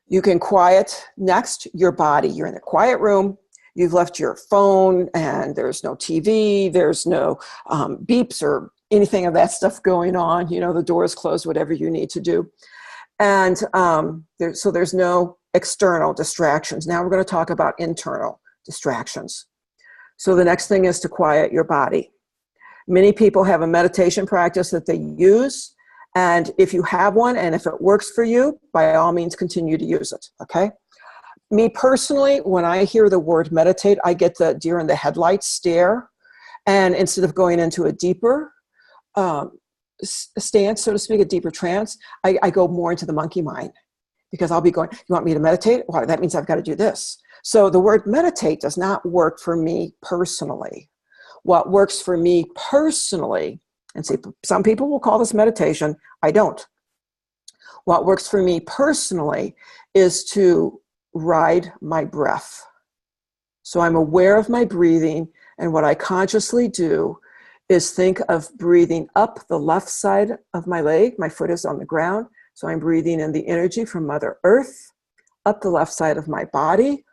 You can quiet next your body. You're in a quiet room. You've left your phone, and there's no TV. There's no beeps or anything of that stuff going on. You know, the door is closed, whatever you need to do. And so there's no external distractions. Now we're going to talk about internal distractions. So the next thing is to quiet your body. Many people have a meditation practice that they use. And if you have one, and if it works for you, by all means, continue to use it, okay? Me personally, when I hear the word meditate, I get the deer in the headlights stare. And instead of going into a deeper stance, so to speak, a deeper trance, I go more into the monkey mind. Because I'll be going, you want me to meditate? Well, that means I've got to do this. So the word meditate does not work for me personally. What works for me personally, and see, some people will call this meditation, I don't. What works for me personally is to ride my breath. So I'm aware of my breathing, and what I consciously do is think of breathing up the left side of my leg. My foot is on the ground, so I'm breathing in the energy from Mother Earth up the left side of my body,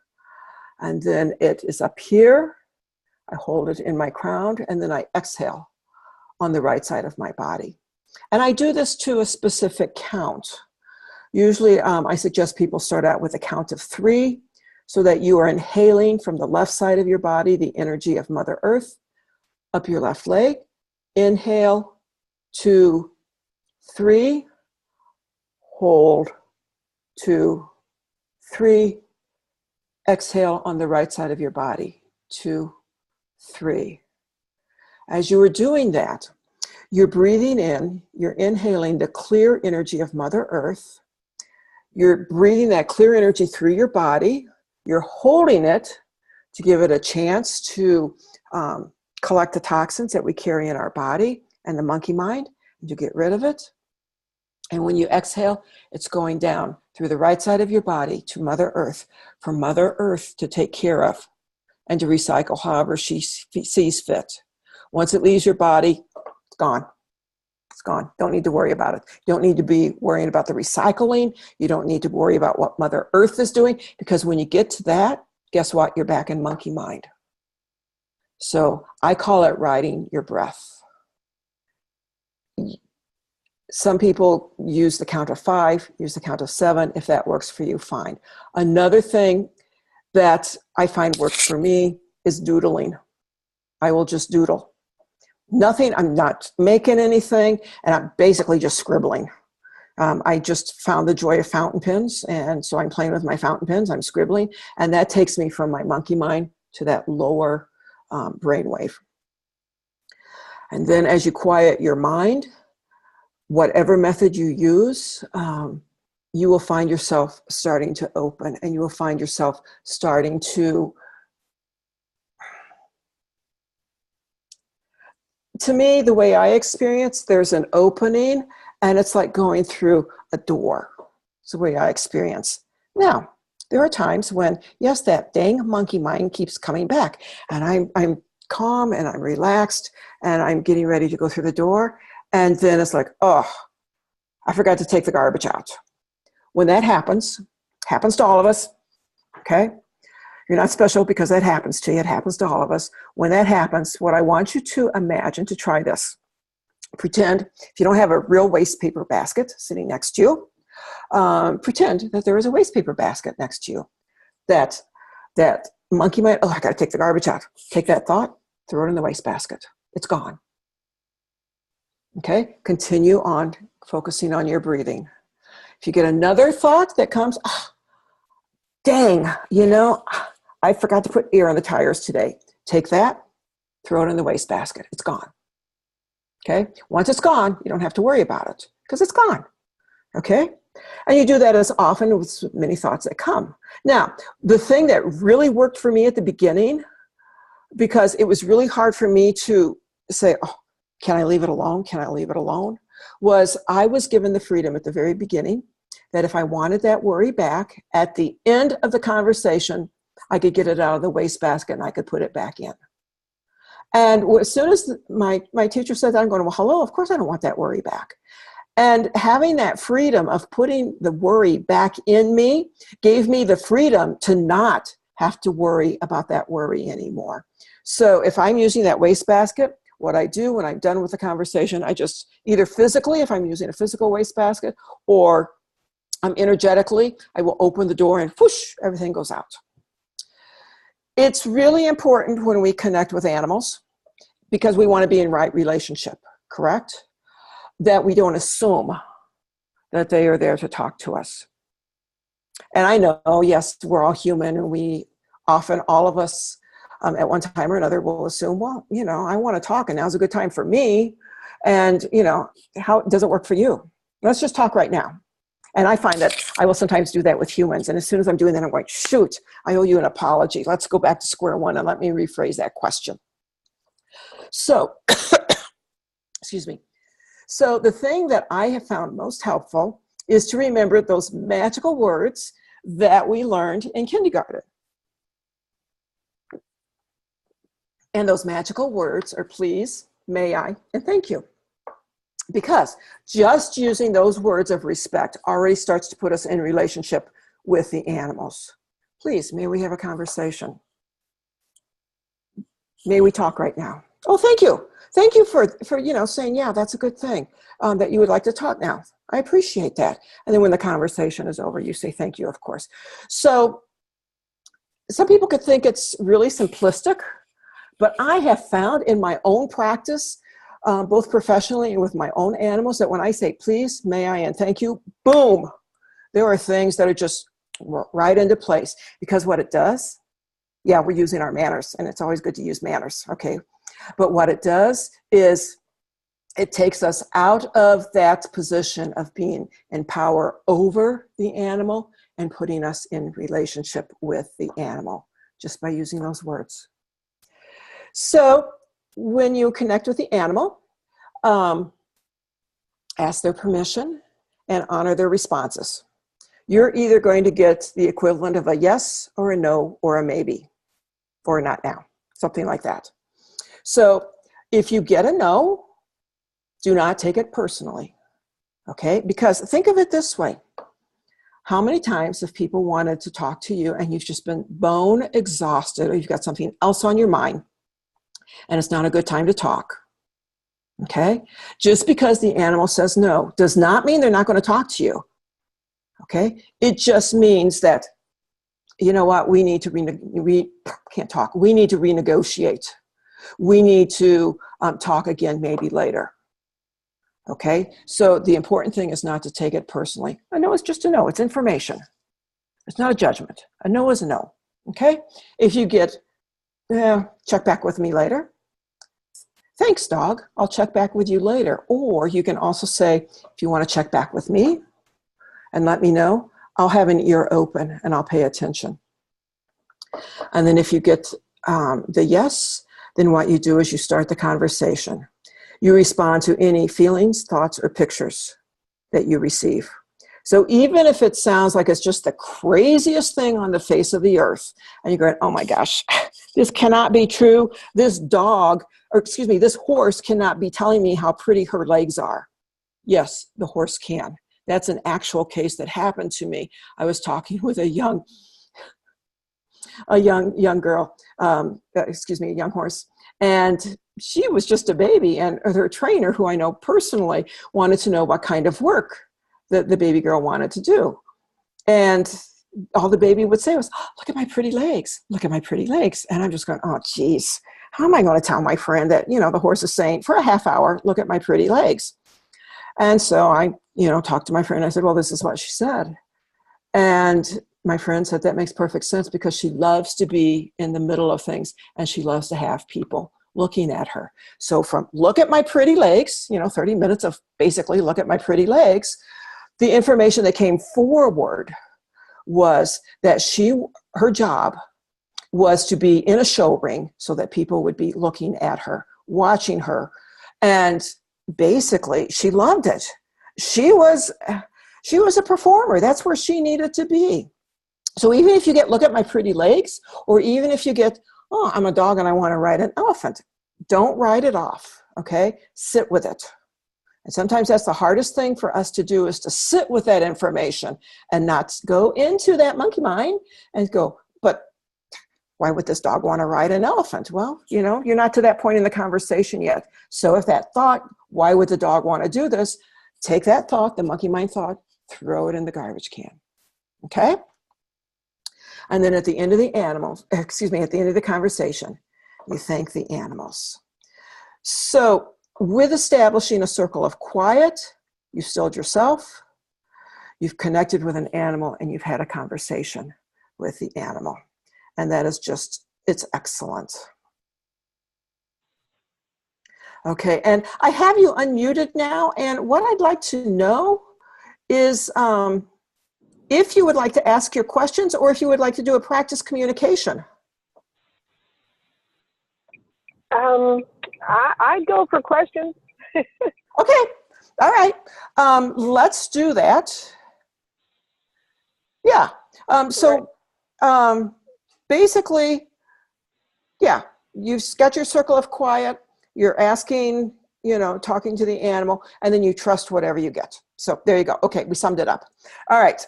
and then it is up here. I hold it in my crown, and then I exhale on the right side of my body. And I do this to a specific count. Usually I suggest people start out with a count of 3 so that you are inhaling from the left side of your body the energy of Mother Earth up your left leg. Inhale, 2, 3. Hold, 2, 3. Exhale on the right side of your body, 2, 3. As you are doing that, you're breathing in, you're inhaling the clear energy of Mother Earth. You're breathing that clear energy through your body. You're holding it to give it a chance to collect the toxins that we carry in our body and the monkey mind, and to get rid of it. And when you exhale, it's going down through the right side of your body to Mother Earth, for Mother Earth to take care of and to recycle however she sees fit. Once it leaves your body, it's gone. It's gone. Don't need to worry about it. You don't need to be worrying about the recycling. You don't need to worry about what Mother Earth is doing, because when you get to that, guess what? You're back in monkey mind. So I call it riding your breath. Some people use the count of 5, use the count of 7. If that works for you, fine. Another thing that I find works for me is doodling. I will just doodle. Nothing, I'm not making anything, and I'm basically just scribbling. I just found the joy of fountain pens, and so I'm playing with my fountain pens, I'm scribbling, and that takes me from my monkey mind to that lower brainwave. And then as you quiet your mind, whatever method you use, you will find yourself starting to open, and you will find yourself starting to me, the way I experience, there's an opening, and it's like going through a door. It's the way I experience. Now, there are times when, yes, that dang monkey mind keeps coming back, and I'm calm, and I'm relaxed, and I'm getting ready to go through the door, and then it's like, oh, I forgot to take the garbage out. When that happens to all of us, okay? You're not special because that happens to you. It happens to all of us. When that happens, what I want you to imagine, to try this. Pretend, if you don't have a real waste paper basket sitting next to you, pretend that there is a waste paper basket next to you. That monkey mind, oh, I got to take the garbage out. Take that thought, throw it in the waste basket. It's gone. Okay? Continue on focusing on your breathing. If you get another thought that comes, oh, dang, I forgot to put air on the tires today. Take that, throw it in the wastebasket. It's gone. Okay? Once it's gone, you don't have to worry about it because it's gone. Okay? And you do that as often with many thoughts that come. Now, the thing that really worked for me at the beginning, because it was really hard for me to say, oh, can I leave it alone? Can I leave it alone? Was I was given the freedom at the very beginning that if I wanted that worry back, at the end of the conversation, I could get it out of the wastebasket and I could put it back in. And as soon as my teacher said that, I'm going, well, hello, of course I don't want that worry back. And having that freedom of putting the worry back in me gave me the freedom to not have to worry about that worry anymore. So if I'm using that wastebasket, what I do when I'm done with the conversation, I just either physically, if I'm using a physical wastebasket, or energetically, I will open the door and whoosh, everything goes out. It's really important when we connect with animals, because we want to be in right relationship, correct? That we don't assume that they are there to talk to us. And I know, yes, we're all human, and we often, all of us, at one time or another, will assume, well, I want to talk, and now's a good time for me. And, how does it work for you? Let's just talk right now. And I find that I will sometimes do that with humans. And as soon as I'm doing that, I'm going, shoot, I owe you an apology. Let's go back to square one and let me rephrase that question. So, excuse me. So the thing that I have found most helpful is to remember those magical words that we learned in kindergarten. And those magical words are please, may I, and thank you. Because just using those words of respect already starts to put us in relationship with the animals. Please, may we have a conversation? May we talk right now? Oh, thank you. Thank you for saying, yeah, that's a good thing, that you would like to talk now. I appreciate that. And then when the conversation is over, you say thank you, of course. So some people could think it's really simplistic, but I have found in my own practice, both professionally and with my own animals, that when I say please, may I, and thank you, boom, there are things that are just right into place. Because what it does, yeah, we're using our manners, and it's always good to use manners, okay? But what it does is it takes us out of that position of being in power over the animal and putting us in relationship with the animal just by using those words. So when you connect with the animal, ask their permission and honor their responses. You're either going to get the equivalent of a yes or a no or a maybe, or not now, something like that. So if you get a no, do not take it personally, okay? Because think of it this way. How many times have people wanted to talk to you and you've just been bone exhausted, or you've got something else on your mind and it's not a good time to talk, okay? Just because the animal says no does not mean they're not going to talk to you, okay? It just means that, you know what, we need to we need to renegotiate. We need to talk again maybe later. Okay, so the important thing is not to take it personally. A no is just a no. It's information. It's not a judgment. A no is a no. Okay, if you get, check back with me later. Thanks, dog. I'll check back with you later. Or you can also say, if you want to check back with me and let me know, I'll have an ear open and I'll pay attention. And then if you get the yes, then what you do is you start the conversation. You respond to any feelings, thoughts, or pictures that you receive. So even if it sounds like it's just the craziest thing on the face of the earth, and you're going, oh my gosh, this cannot be true. This horse cannot be telling me how pretty her legs are. Yes, the horse can. That's an actual case that happened to me. I was talking with a young girl, a young horse, and she was just a baby, and her trainer, who I know personally, wanted to know what kind of work that the baby girl wanted to do. And all the baby would say was, oh, look at my pretty legs, look at my pretty legs. And I'm just going, oh, geez, how am I going to tell my friend that, the horse is saying for a half hour, look at my pretty legs? And so I, talked to my friend. I said, well, this is what she said. And my friend said, that makes perfect sense, because she loves to be in the middle of things, and she loves to have people looking at her. So from look at my pretty legs, 30 minutes of basically look at my pretty legs, the information that came forward was that her job was to be in a show ring so that people would be looking at her, watching her. And basically she loved it. She was a performer. That's where she needed to be. So even if you get, look at my pretty legs, or even if you get, oh, I'm a dog and I want to ride an elephant, don't write it off, okay? Sit with it. And sometimes that's the hardest thing for us to do, is to sit with that information and not go into that monkey mind and go, but why would this dog want to ride an elephant? Well, you're not to that point in the conversation yet. So if that thought, why would the dog want to do this? Take that thought, the monkey mind thought, throw it in the garbage can, okay? And then at the end of the conversation, you thank the animals. So with establishing a circle of quiet, you've stilled yourself, you've connected with an animal, and you've had a conversation with the animal. And that is just, it's excellent. Okay, and I have you unmuted now, and what I'd like to know is if you would like to ask your questions, or if you would like to do a practice communication. I'd go for questions. Okay, all right. Let's do that. Yeah. Basically, yeah. you've got your circle of quiet, you're asking, talking to the animal, and then you trust whatever you get. So there you go. Okay, we summed it up. All right.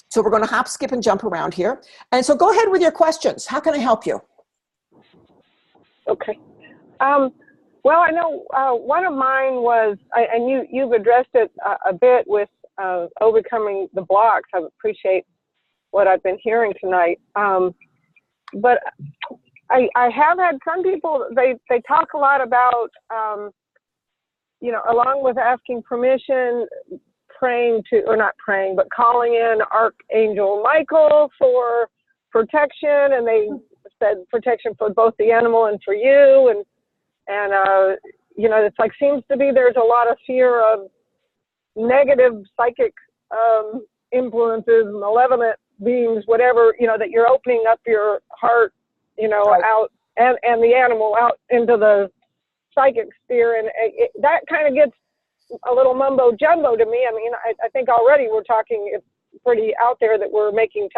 So we're going to hop, skip, and jump around here. And so go ahead with your questions. How can I help you? Okay. Well, I know one of mine was, and you've addressed it a bit with overcoming the blocks. I appreciate what I've been hearing tonight. But I have had some people, they talk a lot about, along with asking permission, praying to, or not praying, but calling in Archangel Michael for protection. And they said protection for both the animal and for you. And it's like, seems to be there's a lot of fear of negative psychic influences, malevolent beings, whatever, that you're opening up your heart, Right. out and the animal out into the psychic sphere. And that kind of gets a little mumbo jumbo to me. I mean, I think already we're talking, it's pretty out there that we're making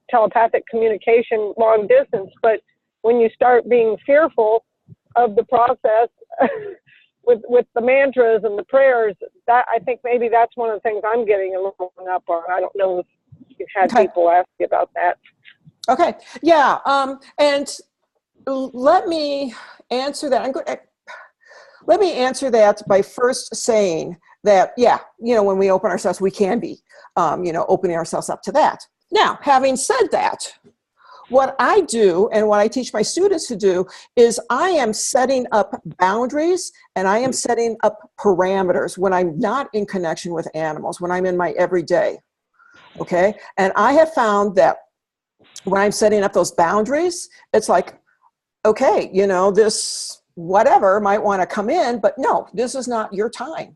telepathic communication long distance. But when you start being fearful of the process with the mantras and the prayers, that I think maybe that's one of the things I'm getting a little hung up on. I don't know if you've had people ask you about that. Okay. Yeah. And let me answer that. Let me answer that by first saying that, when we open ourselves, we can be, opening ourselves up to that. Now, having said that, what I do and what I teach my students to do is I am setting up boundaries and I am setting up parameters when I'm not in connection with animals, when I'm in my everyday. Okay. And I have found that when I'm setting up those boundaries, it's like, okay, this whatever might want to come in, but no, this is not your time.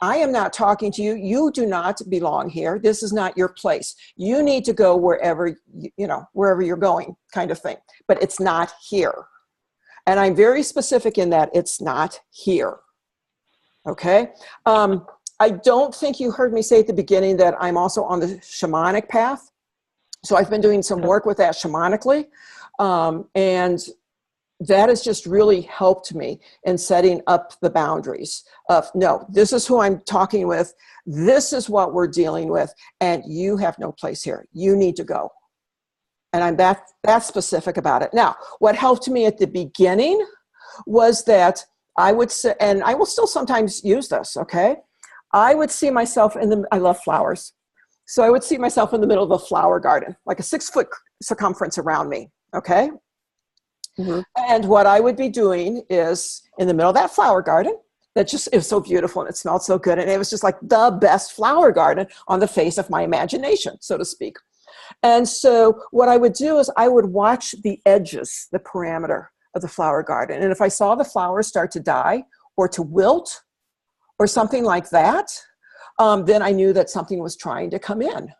I am not talking to you. You do not belong here. This is not your place. You need to go wherever, wherever you're going, kind of thing. But it's not here. And I'm very specific in that it's not here. Okay? I don't think you heard me say at the beginning that I'm also on the shamanic path. So I've been doing some work with that shamanically. And that has just really helped me in setting up the boundaries of, no, this is who I'm talking with. This is what we're dealing with. And you have no place here. You need to go. And I'm that specific about it. Now, what helped me at the beginning was that I would say, and I will still sometimes use this, okay? I would see myself I love flowers. So I would see myself in the middle of a flower garden, like a 6-foot circumference around me, okay? Mm-hmm. And what I would be doing is in the middle of that flower garden, it was so beautiful and it smelled so good. And it was just like the best flower garden on the face of my imagination, so to speak. And so what I would do is I would watch the edges, the parameter of the flower garden. And if I saw the flowers start to die or to wilt or something like that, then I knew that something was trying to come in.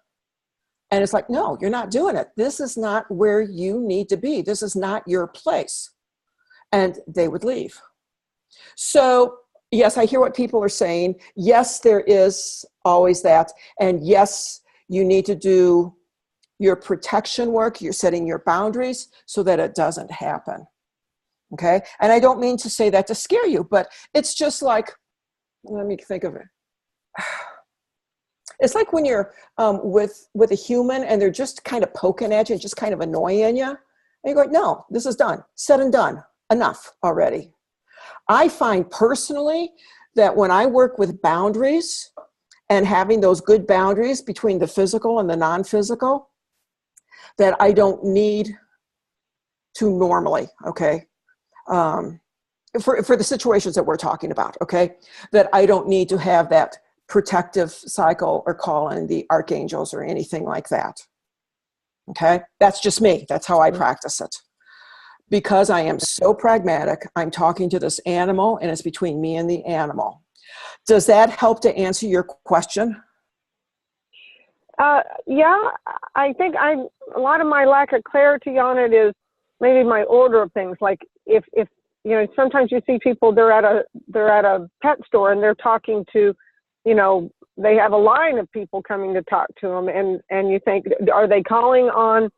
And it's like, no, you're not doing it. This is not where you need to be. This is not your place. And they would leave. So, yes, I hear what people are saying. Yes, there is always that. And yes, you need to do your protection work. You're setting your boundaries so that it doesn't happen. Okay? And I don't mean to say that to scare you, but it's just like, let me think of it. It's like when you're with a human and they're just kind of poking at you and just kind of annoying you. And you go, no, this is done. Said and done. Enough already. I find personally that when I work with boundaries and having those good boundaries between the physical and the non-physical, that I don't need to normally, okay? For the situations that we're talking about, okay? That I don't need to have that protective cycle or call in the archangels or anything like that. Okay? That's just me. That's how I practice it. Because I am so pragmatic, I'm talking to this animal and it's between me and the animal. Does that help to answer your question? Yeah, I think a lot of my lack of clarity on it is maybe my order of things. Like if sometimes you see people, they're at a pet store and they're talking to, they have a line of people coming to talk to them, and you think, are they calling on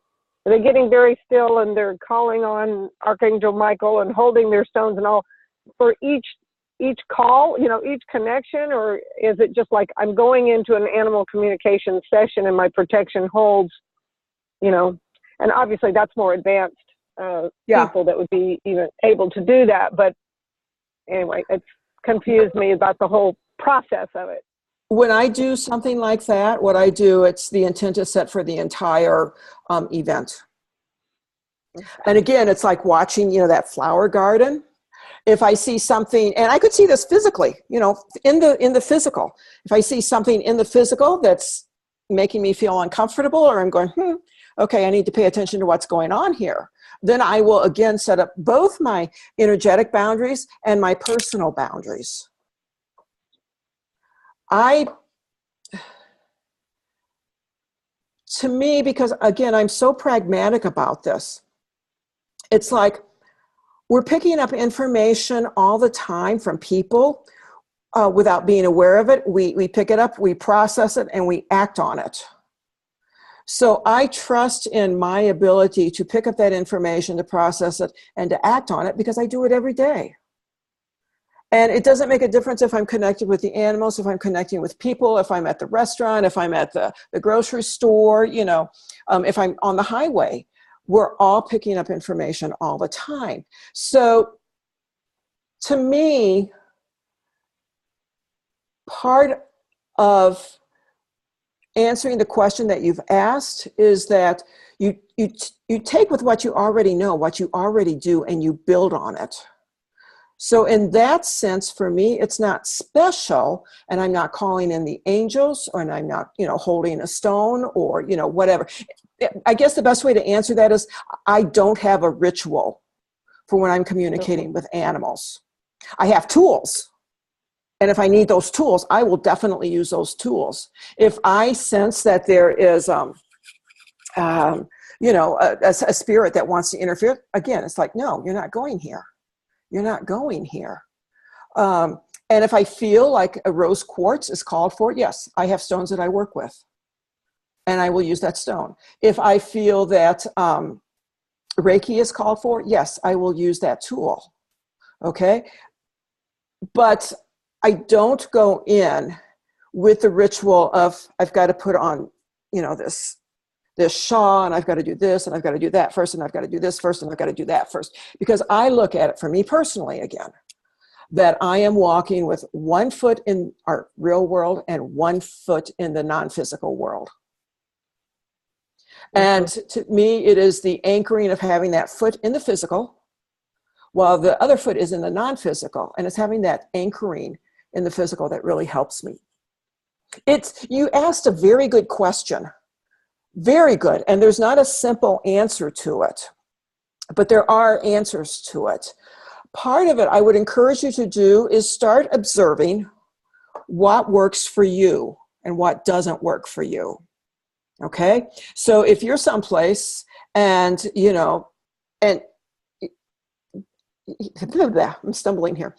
Are they getting very still and they're calling on Archangel Michael and holding their stones and all for each call, each connection? Or is it just like I'm going into an animal communication session and my protection holds, and obviously that's more advanced people that would be even able to do that. But anyway, it's confused me about the whole process of it. When I do something like that, what I do, it's the intent is set for the entire event. Okay. And again, it's like watching, that flower garden. If I see something, and I could see this physically, in the physical. If I see something in the physical that's making me feel uncomfortable, or I'm going, okay, I need to pay attention to what's going on here, then I will again set up both my energetic boundaries and my personal boundaries. To me, because again, I'm so pragmatic about this, it's like we're picking up information all the time from people without being aware of it. We pick it up, we process it, and we act on it. So I trust in my ability to pick up that information, to process it, and to act on it because I do it every day. And it doesn't make a difference if I'm connected with the animals, if I'm connecting with people, if I'm at the restaurant, if I'm at the grocery store, if I'm on the highway. We're all picking up information all the time. So to me, part of answering the question that you've asked is that you take with what you already know, what you already do, and you build on it. So in that sense, for me, it's not special, and I'm not calling in the angels, or I'm not, holding a stone, or, whatever. I guess the best way to answer that is I don't have a ritual for when I'm communicating with animals. I have tools. And if I need those tools, I will definitely use those tools. If I sense that there is, a spirit that wants to interfere, again, it's like, no, you're not going here. You're not going here. And if I feel like a rose quartz is called for, yes, I have stones that I work with. And I will use that stone. If I feel that Reiki is called for, yes, I will use that tool. Okay? But I don't go in with the ritual of I've got to put on, this shawl, and I've got to do this, and I've got to do that first, and I've got to do this first, and I've got to do that first. Because I look at it, for me personally, again, that I am walking with one foot in our real world and one foot in the non-physical world. And to me, it is the anchoring of having that foot in the physical, while the other foot is in the non-physical. And it's having that anchoring in the physical that really helps me. You asked a very good question. Very good. And there's not a simple answer to it, but there are answers to it. Part of it I would encourage you to do is start observing what works for you and what doesn't work for you. Okay? So if you're someplace and, I'm stumbling here.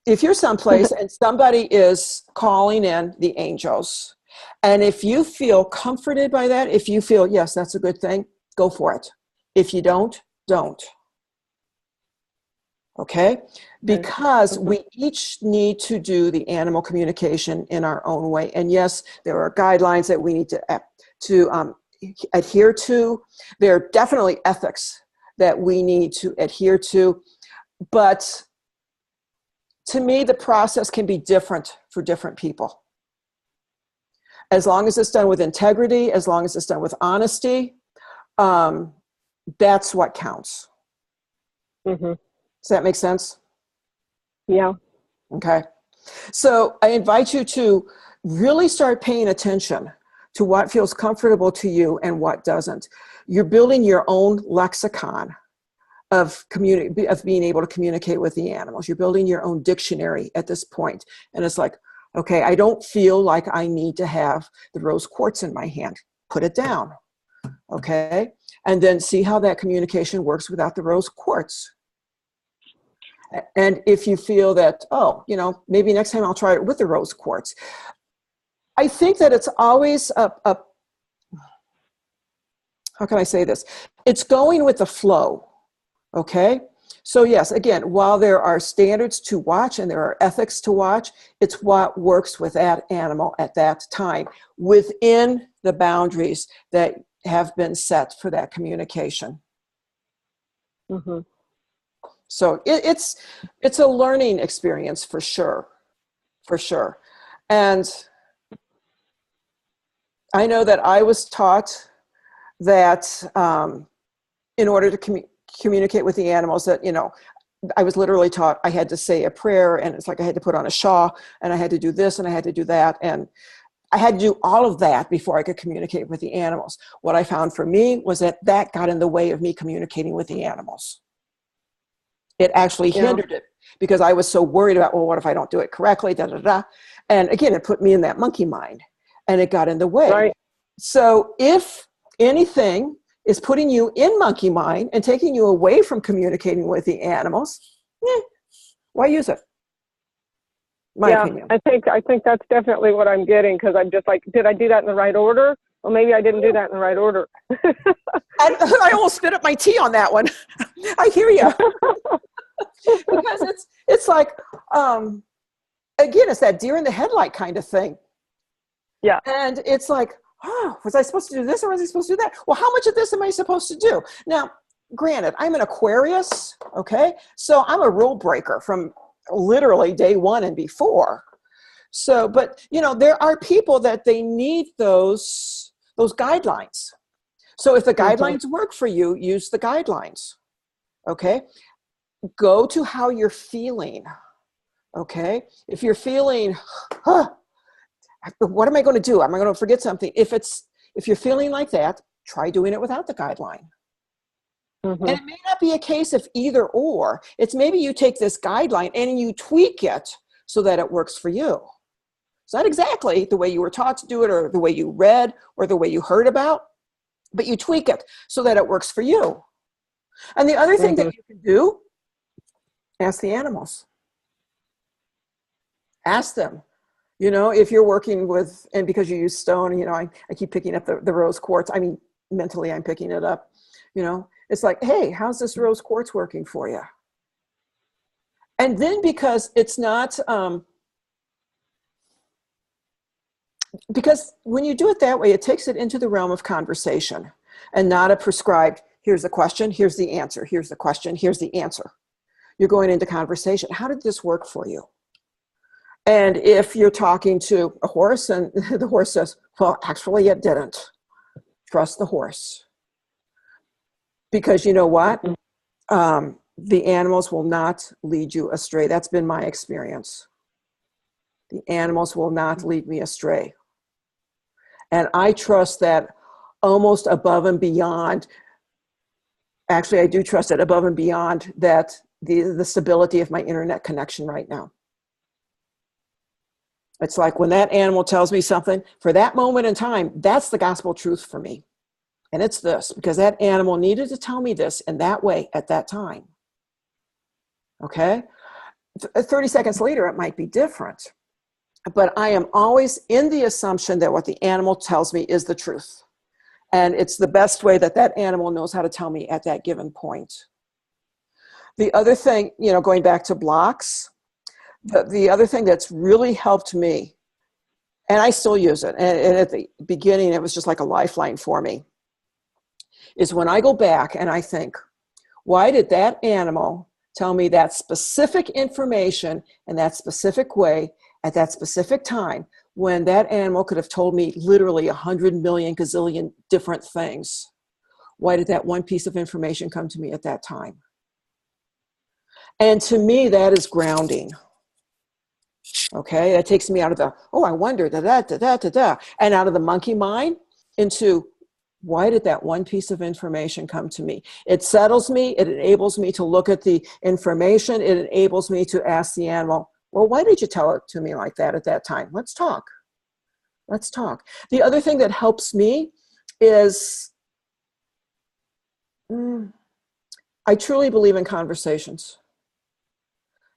If you're someplace and somebody is calling in the angels, and if you feel comforted by that, if you feel, yes, that's a good thing, go for it. If you don't. Okay? Because we each need to do the animal communication in our own way. And yes, there are guidelines that we need to adhere to. There are definitely ethics that we need to adhere to. But to me, the process can be different for different people. As long as it's done with integrity, as long as it's done with honesty, that's what counts. Mm-hmm. Does that make sense? Yeah. Okay. So I invite you to really start paying attention to what feels comfortable to you and what doesn't. You're building your own lexicon of being able to communicate with the animals. You're building your own dictionary at this point. And it's like, okay, I don't feel like I need to have the rose quartz in my hand. Put it down. Okay? And then see how that communication works without the rose quartz. And if you feel that, maybe next time I'll try it with the rose quartz. I think that it's always how can I say this? It's going with the flow, okay? So yes, again, while there are standards to watch and there are ethics to watch, it's what works with that animal at that time within the boundaries that have been set for that communication. Mm-hmm. So it's a learning experience for sure, for sure. And I know that I was taught that in order to communicate with the animals, that, you know, I was literally taught I had to say a prayer, and it's like I had to put on a shawl, and I had to do this, and I had to do that, and I had to do all of that before I could communicate with the animals. What I found for me was that that got in the way of me communicating with the animals. It actually hindered it, because I was so worried about, well, what if I don't do it correctly, da, da, da. And again, it put me in that monkey mind, and it got in the way. Right. So if anything is putting you in monkey mind and taking you away from communicating with the animals, why use it? My opinion. I think that's definitely what I'm getting, because I'm just like, did I do that in the right order? Well, maybe I didn't do that in the right order. I almost spit up my tea on that one. I hear you. Because it's like, again, it's that deer in the headlight kind of thing. Yeah. And it's like, oh, was I supposed to do this or was I supposed to do that? Well, how much of this am I supposed to do? Now, granted, I'm an Aquarius, okay? So I'm a rule breaker from literally day one and before. So, but, you know, there are people that they need those guidelines. So if the guidelines work for you, use the guidelines, okay? Go to how you're feeling, okay? If you're feeling, what am I going to do? Am I going to forget something? If you're feeling like that, try doing it without the guideline. And it may not be a case of either or. It's maybe you take this guideline and you tweak it so that it works for you. It's not exactly the way you were taught to do it, or the way you read, or the way you heard about, but you tweak it so that it works for you. And the other thing that you can do, ask the animals. Ask them. You know, if you're working with, and because you use stone, you know, I keep picking up the rose quartz. I mean, mentally I'm picking it up. You know, it's like, hey, how's this rose quartz working for you? And then, because it's not, because when you do it that way, it takes it into the realm of conversation and not a prescribed, here's the question, here's the answer, here's the question, here's the answer. You're going into conversation. How did this work for you? And if you're talking to a horse and the horse says, well, actually it didn't, trust the horse. Because you know what? The animals will not lead you astray. That's been my experience. The animals will not lead me astray. And I trust that almost above and beyond. Actually, I do trust it above and beyond that the stability of my internet connection right now. It's like when that animal tells me something, for that moment in time, that's the gospel truth for me. And it's this, because that animal needed to tell me this in that way at that time. Okay? 30 seconds later, it might be different. But I am always in the assumption that what the animal tells me is the truth. And it's the best way that that animal knows how to tell me at that given point. The other thing, you know, going back to blocks, the other thing that's really helped me, and I still use it, and at the beginning it was just like a lifeline for me, is when I go back and I think, why did that animal tell me that specific information in that specific way at that specific time, when that animal could have told me literally 100 million gazillion different things? Why did that one piece of information come to me at that time? And to me, that is grounding. Okay, that takes me out of the, oh, I wonder, and out of the monkey mind into, why did that one piece of information come to me? It settles me. It enables me to look at the information. It enables me to ask the animal, well, why did you tell it to me like that at that time? Let's talk. Let's talk. The other thing that helps me is, I truly believe in conversations.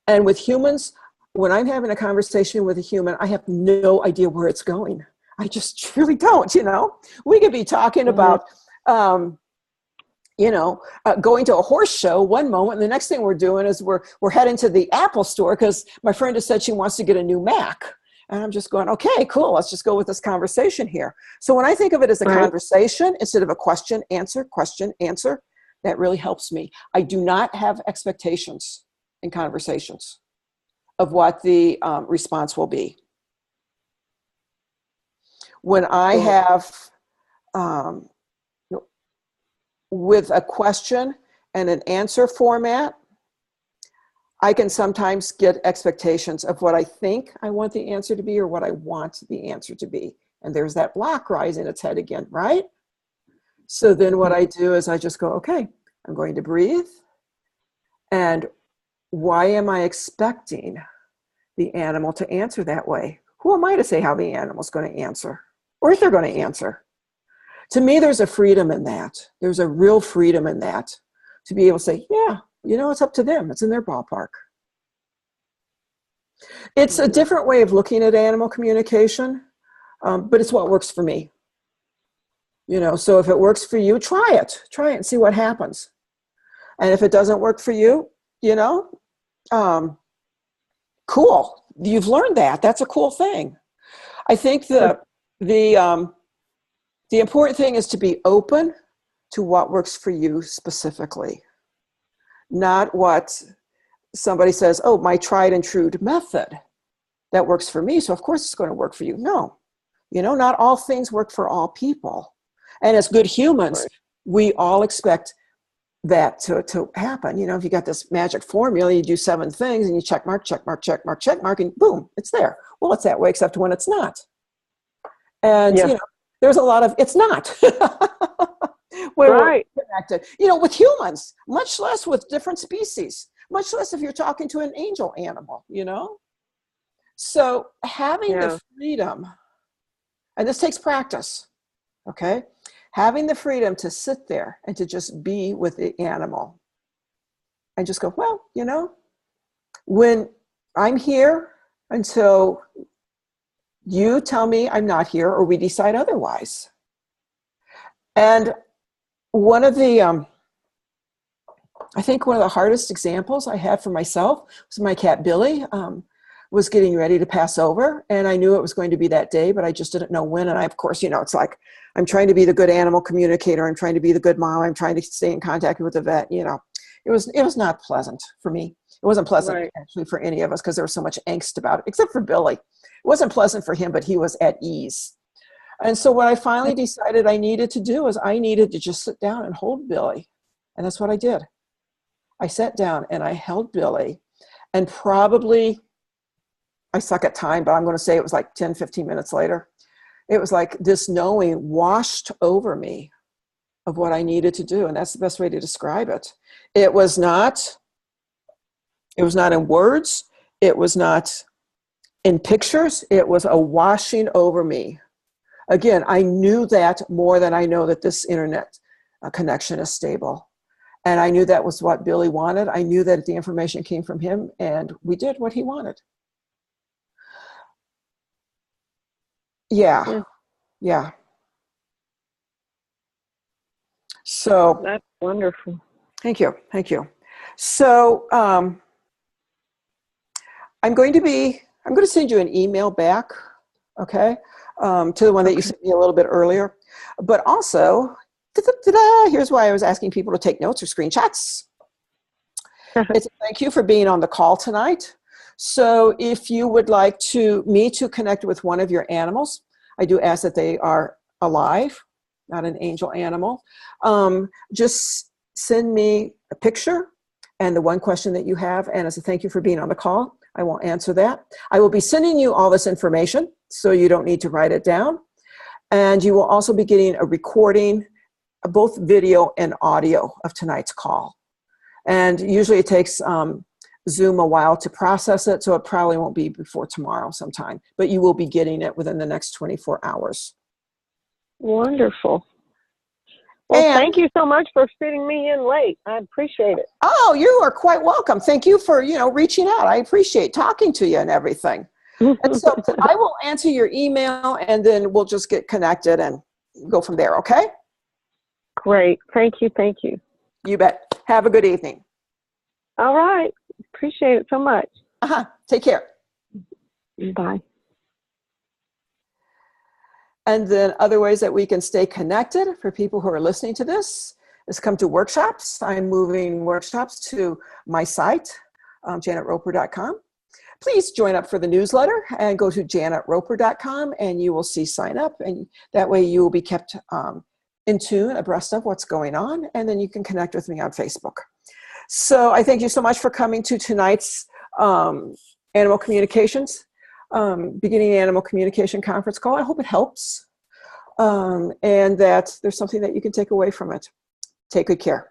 And with humans, when I'm having a conversation with a human, I have no idea where it's going. I just truly don't, you know. We could be talking about Going to a horse show one moment, and the next thing we're doing is we're heading to the Apple store because my friend has said she wants to get a new Mac. And I'm just going, okay, cool. Let's just go with this conversation here. So when I think of it as a conversation instead of a question, answer, that really helps me. I do not have expectations in conversations of what the response will be. When I have, with a question and an answer format, I can sometimes get expectations of what I think I want the answer to be or what I want the answer to be. And there's that block rising its head again, right? So then what I do is I just go, okay, I'm going to breathe. And why am I expecting the animal to answer that way? Who am I to say how the animal's going to answer or if they're going to answer? To me, there's a freedom in that. There's a real freedom in that to be able to say, yeah, it's up to them. It's in their ballpark. It's a different way of looking at animal communication, but it's what works for me. So if it works for you, try it and see what happens. And if it doesn't work for you, cool. You've learned that. That's a cool thing. I think the important thing is to be open to what works for you specifically. Not what somebody says, oh, my tried and true method that works for me, so of course it's going to work for you. No, not all things work for all people. And as good humans, we all expect that to happen. If you got this magic formula, you do 7 things and you check mark, and boom, it's there. Well, it's that way except when it's not. And, there's a lot of, it's not. We're connected, with humans, much less with different species, much less if you're talking to an angel animal, So having the freedom, and this takes practice, okay? Having the freedom to sit there and to just be with the animal and just go, well, when I'm here until you tell me I'm not here or we decide otherwise. And one of the, I think one of the hardest examples I had for myself was my cat Billy was getting ready to pass over, and I knew it was going to be that day, but I just didn't know when. And I, of course, it's like I'm trying to be the good animal communicator. I'm trying to be the good mom. I'm trying to stay in contact with the vet. It was not pleasant for me. It wasn't pleasant actually for any of us because there was so much angst about it, except for Billy. It wasn't pleasant for him, but he was at ease. And so what I finally decided I needed to do is I needed to just sit down and hold Billy. And that's what I did. I sat down and I held Billy, and probably, I suck at time, but I'm going to say it was like 10, 15 minutes later. It was like this knowing washed over me of what I needed to do. And that's the best way to describe it. It was not in words. It was not in pictures. It was a washing over me. Again, I knew that more than I know that this internet connection is stable. And I knew that was what Billy wanted. I knew that the information came from him, and we did what he wanted. Yeah. So that's wonderful. Thank you. So I'm going to send you an email back, okay, to the one that you sent me a little bit earlier. But also, here's why I was asking people to take notes or screenshots. It's a thank you for being on the call tonight. So if you would like me to connect with one of your animals, I do ask that they are alive, not an angel animal. Just send me a picture and the one question that you have. And as a thank you for being on the call, I will answer that. I will be sending you all this information, so you don't need to write it down. And you will also be getting a recording, both video and audio, of tonight's call. And usually it takes Zoom a while to process it, so it probably won't be before tomorrow sometime, but you will be getting it within the next 24 hours. Wonderful. Well, thank you so much for fitting me in late. I appreciate it. Oh, you are quite welcome. Thank you for, reaching out. I appreciate talking to you and everything. And so I will answer your email, and then we'll just get connected and go from there, okay? Great. Thank you. Thank you. You bet. Have a good evening. All right. Appreciate it so much. Take care. Bye. And then other ways that we can stay connected for people who are listening to this is come to workshops. I'm moving workshops to my site, janetroper.com. Please join up for the newsletter and go to janetroper.com and you will see sign up, and that way you will be kept in tune, abreast of what's going on, and then you can connect with me on Facebook. So I thank you so much for coming to tonight's Animal Communications, Beginning Animal Communication Conference call. I hope it helps and that there's something that you can take away from it. Take good care.